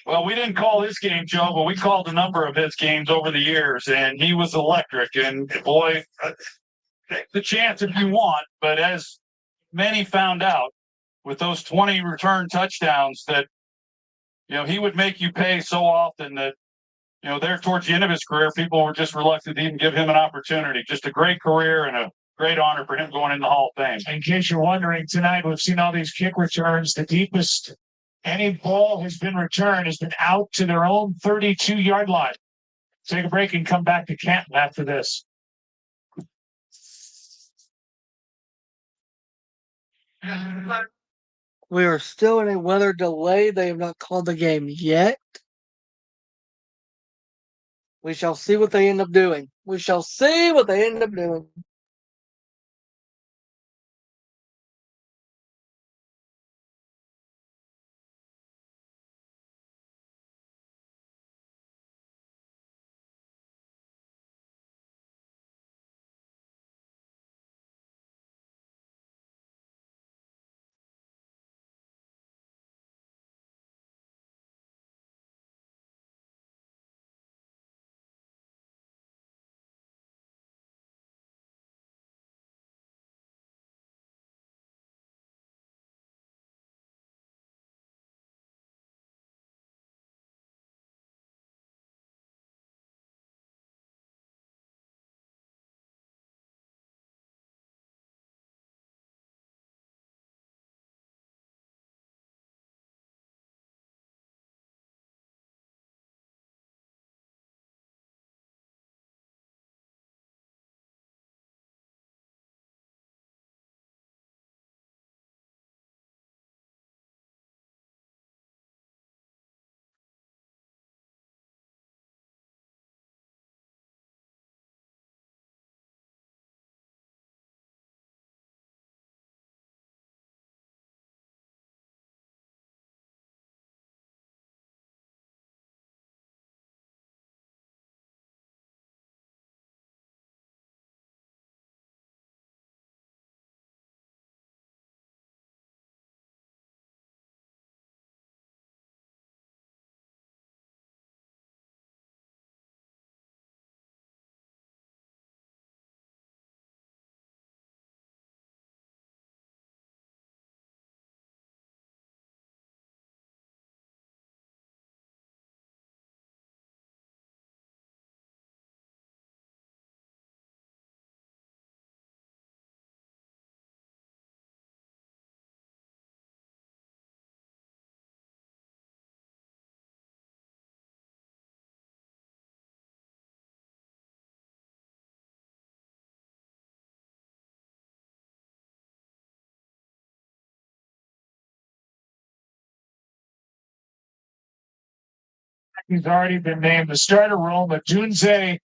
Well, we didn't call his game, Joe, but we called a number of his games over the years, and he was electric. And boy, take the chance if you want. But as many found out with those 20 return touchdowns, that he would make you pay so often that there towards the end of his career, people were just reluctant to even give him an opportunity. Just a great career and a great honor for him going in the Hall of Fame. In case you're wondering, tonight we've seen all these kick returns. The deepest any ball has been returned has been out to their own 32-yard line. Take a break and come back to Canton after this. We are still in a weather delay. They have not called the game yet. We shall see what they end up doing. We shall see what they end up doing. He's already been named the starter role. Dunze,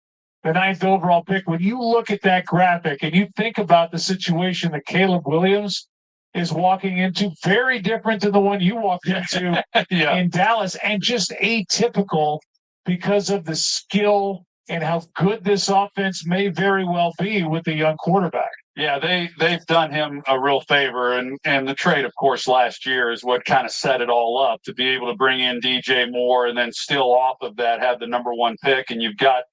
the 9th overall pick. When you look at that graphic and you think about the situation that Caleb Williams is walking into, very different than the one you walked into in Dallas, and just atypical because of the skill and how good this offense may very well be with the young quarterback. Yeah, they've done him a real favor, and the trade, of course, last year is what kind of set it all up to be able to bring in DJ Moore and then still off of that have the number 1 pick, and you've got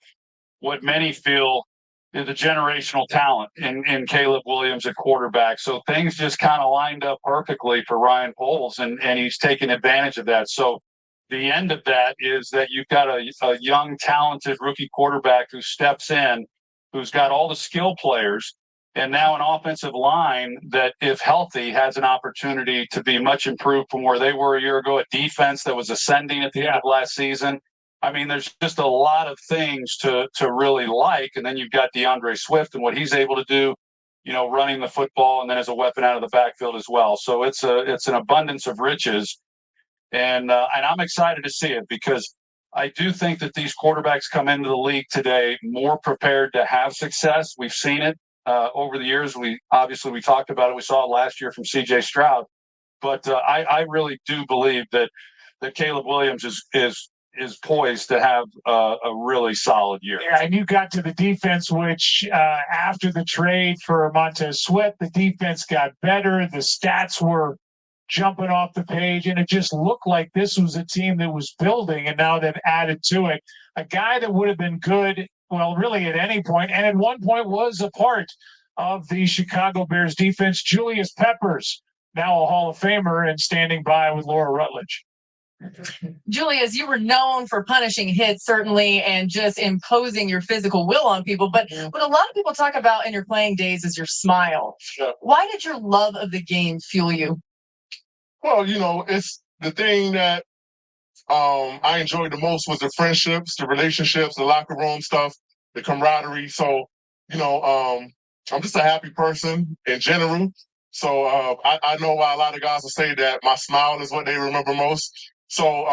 what many feel is a generational talent in Caleb Williams at quarterback. So things just kind of lined up perfectly for Ryan Poles, and he's taken advantage of that. So the end of that is that you've got a young, talented rookie quarterback who steps in, who's got all the skill players, and now an offensive line that, if healthy, has an opportunity to be much improved from where they were a year ago. A defense that was ascending at the end of last season. I mean, there's just a lot of things to really like. And then you've got DeAndre Swift and what he's able to do, running the football and then as a weapon out of the backfield as well. So it's an abundance of riches. And I'm excited to see it because I do think that these quarterbacks come into the league today more prepared to have success. We've seen it over the years. We talked about it. We saw it last year from C.J. Stroud. But I really do believe that Caleb Williams is poised to have a really solid year. Yeah, and you got to the defense, which after the trade for Montez Sweat, the defense got better. The stats were jumping off the page, and it just looked like this was a team that was building, and now they've added to it. A guy that would have been good, well, really at any point, and at one point was a part of the Chicago Bears defense, Julius Peppers, now a Hall of Famer and standing by with Laura Rutledge. Julius, you were known for punishing hits, certainly, and just imposing your physical will on people. But what a lot of people talk about in your playing days is your smile. Sure. Why did your love of the game fuel you? Well, it's the thing that I enjoyed the most was the friendships, the relationships, the locker room stuff, the camaraderie. So, I'm just a happy person in general. So I know why a lot of guys will say that my smile is what they remember most. So,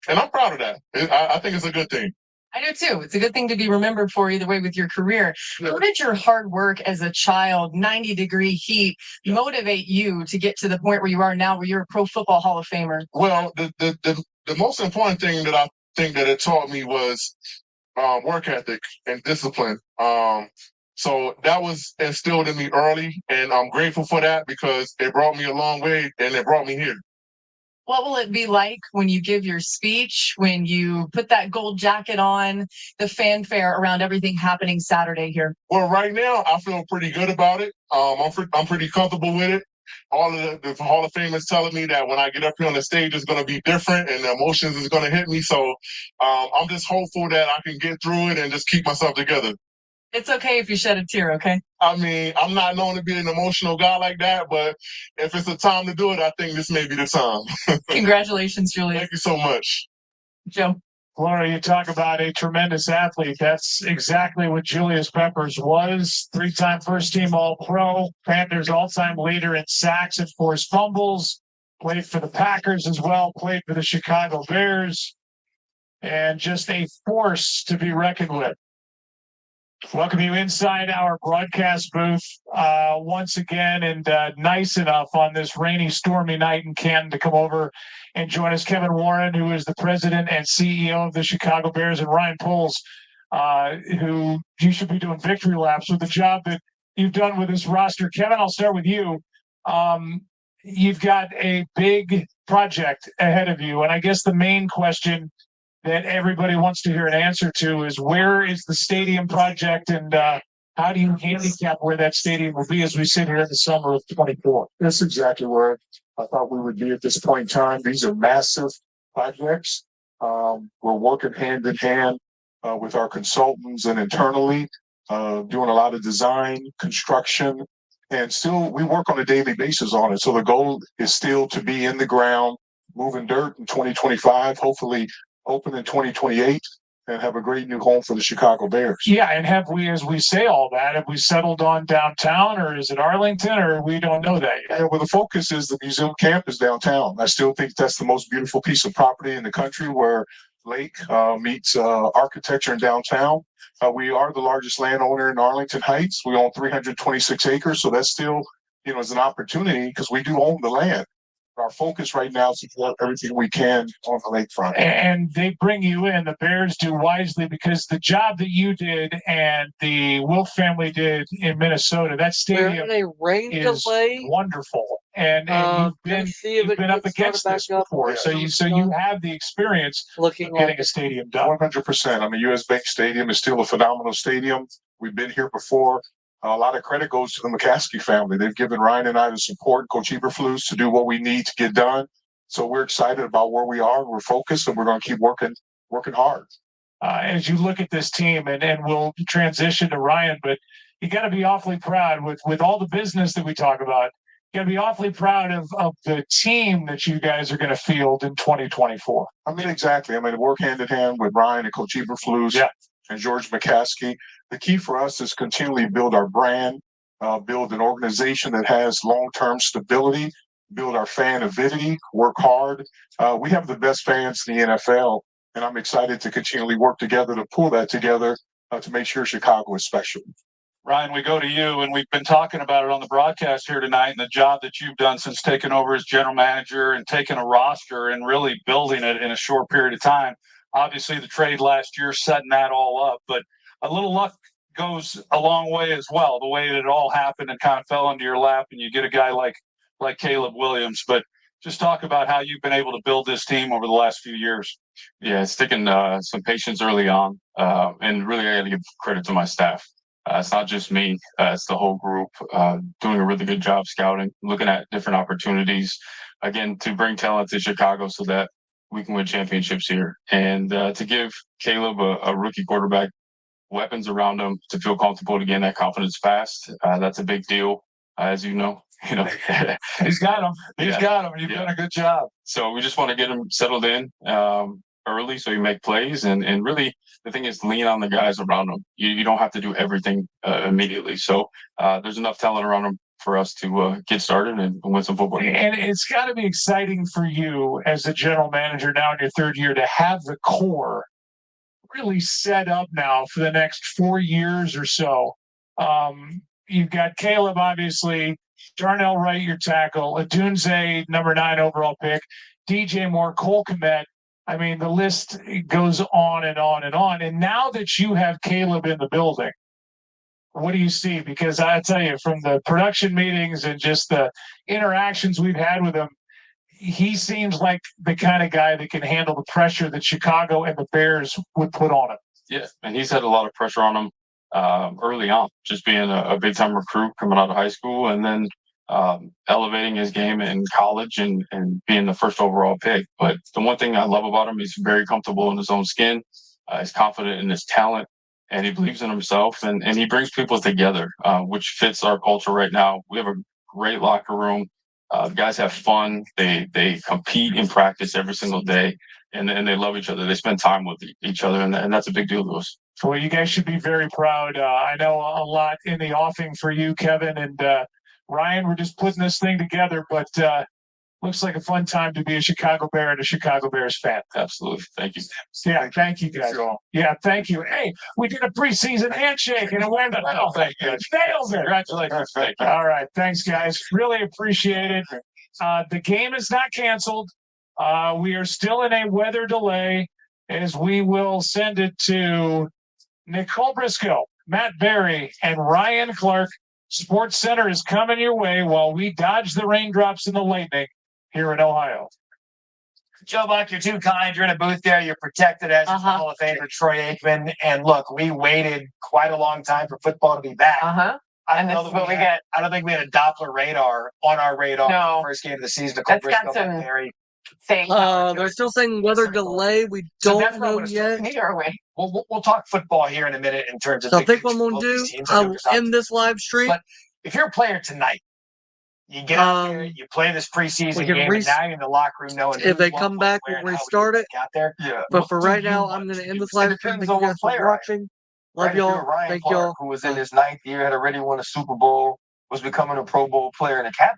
and I'm proud of that. I think it's a good thing. I do too. It's a good thing to be remembered for either way with your career. How did your hard work as a child, 90-degree heat, motivate you to get to the point where you are now, where you're a Pro Football Hall of Famer? Well, the most important thing that I think that it taught me was work ethic and discipline. So that was instilled in me early, and I'm grateful for that because it brought me a long way and it brought me here. What will it be like when you give your speech, when you put that gold jacket on, the fanfare around everything happening Saturday here? Well, right now, I feel pretty good about it. I'm pretty comfortable with it. All of the Hall of Famers telling me that when I get up here on the stage, it's going to be different and the emotions is going to hit me. So I'm just hopeful that I can get through it and just keep myself together. It's okay if you shed a tear, okay? I mean, I'm not known to be an emotional guy like that, but if it's the time to do it, I think this may be the time. Congratulations, Julius. Thank you so much. Joe. Laura, you talk about a tremendous athlete. That's exactly what Julius Peppers was. 3-time first-team All-Pro, Panthers all-time leader in sacks and forced fumbles, played for the Packers as well, played for the Chicago Bears, and just a force to be reckoned with. Welcome you inside our broadcast booth once again, and nice enough on this rainy, stormy night in Canton to come over and join us. Kevin Warren, who is the president and CEO of the Chicago Bears, and Ryan Poles, who you should be doing victory laps with the job that you've done with this roster. Kevin, I'll start with you. You've got a big project ahead of you, and I guess the main question that everybody wants to hear an answer to is, where is the stadium project, and how do you handicap where that stadium will be as we sit here in the summer of 24? That's exactly where I thought we would be at this point in time. These are massive projects. We're working hand in hand with our consultants and internally, doing a lot of design, construction, and still we work on a daily basis on it. So the goal is still to be in the ground, moving dirt in 2025, hopefully open in 2028, and have a great new home for the Chicago Bears. Yeah, and have we, as we say all that, have we settled on downtown, or is it Arlington, or we don't know that yet? Yeah, well, the focus is the museum campus downtown. I still think that's the most beautiful piece of property in the country, where Lake meets architecture in downtown. We are the largest landowner in Arlington Heights. We own 326 acres, so that's still, is an opportunity because we do own the land. Our focus right now is to do everything we can on the lakefront. And they bring you in, the Bears do wisely, because the job that you did and the Wolf family did in Minnesota, that stadium We're in a rain is delay. wonderful. And you've been up against this before. So you have the experience looking of getting like a stadium done. 100%. I mean, US Bank Stadium is still a phenomenal stadium. We've been here before. A lot of credit goes to the McCaskey family. They've given Ryan and I the support, Coach Eberflus, to do what we need to get done. So we're excited about where we are. We're focused, and we're going to keep working hard. As you look at this team, and we'll transition to Ryan, but you got to be awfully proud with all the business that we talk about. You got to be awfully proud of the team that you guys are going to field in 2024. I mean, exactly. I mean, work hand in hand with Ryan and Coach Eberflus and George McCaskey. The key for us is continually build our brand, build an organization that has long-term stability, build our fan avidity, work hard. We have the best fans in the NFL, and I'm excited to continually work together to pull that together to make sure Chicago is special. Ryan, we go to you, and we've been talking about it on the broadcast here tonight, and the job that you've done since taking over as general manager and taking a roster and really building it in a short period of time. Obviously, the trade last year setting that all up, but a little luck goes a long way as well. The way that it all happened and kind of fell into your lap, and you get a guy like Caleb Williams. But just talk about how you've been able to build this team over the last few years. Yeah, it's taken some patience early on, and really I got to give credit to my staff. It's not just me; it's the whole group doing a really good job scouting, looking at different opportunities, again to bring talent to Chicago so that we can win championships here, and to give Caleb a rookie quarterback weapons around him to feel comfortable to gain that confidence fast. That's a big deal, as you know. He's got him. He's got him. You've done a good job. So we just want to get him settled in early so he make plays, and really the thing is lean on the guys around him. You don't have to do everything immediately. So there's enough talent around him for us to get started and win some football games. And it's got to be exciting for you as a general manager now in your third year to have the core really set up now for the next 4 years or so. You've got Caleb, obviously, Darnell Wright, your tackle, Adunze, number 9 overall pick, DJ Moore, Cole Kmet. I mean, the list goes on and on and on. And now that you have Caleb in the building, what do you see? Because I tell you, from the production meetings and just the interactions we've had with him, he seems like the kind of guy that can handle the pressure that Chicago and the Bears would put on him. Yeah, and he's had a lot of pressure on him early on, just being a big-time recruit coming out of high school, and then elevating his game in college and being the first overall pick. But the one thing I love about him, he's very comfortable in his own skin. He's confident in his talent, and he believes in himself, and he brings people together, which fits our culture right now. We have a great locker room. The guys have fun. They compete in practice every single day, and they love each other. They spend time with each other, and that's a big deal to us. Well, you guys should be very proud. I know a lot in the offing for you, Kevin, and Ryan. We're just putting this thing together, but looks like a fun time to be a Chicago Bear and a Chicago Bears fan. Absolutely. Thank you. Yeah, thank you, guys. Yeah, thank you. Hey, we did a preseason handshake and it went well. Thank you. Nailed it. Congratulations. Thank you. All right. Thanks, guys. Really appreciate it. The game is not canceled. We are still in a weather delay as we will send it to Nicole Briscoe, Matt Berry, and Ryan Clark. Sports Center is coming your way while we dodge the raindrops and the lightning here in Ohio. Joe Buck, you're too kind. You're in a booth there. You're protected as Hall of Famer Troy Aikman. And look, we waited quite a long time for football to be back. I don't know that we get. I don't think we had a Doppler radar on our radar for the first game of the season. That's got some saying. They're still saying weather delay. We don't know yet. We'll talk football here in a minute in terms of. So I think what I'm going to do, I'll end this live stream. But if you're a player tonight, you get out there, you play this preseason game, and now you're in the locker room knowing if they come back, we'll restart it. Got there. Yeah. But for right now, I'm going to end this live stream. Thank you guys for watching. Love y'all. Thank y'all. Who was in his 9th year, had already won a Super Bowl, was becoming a Pro Bowl player and a captain.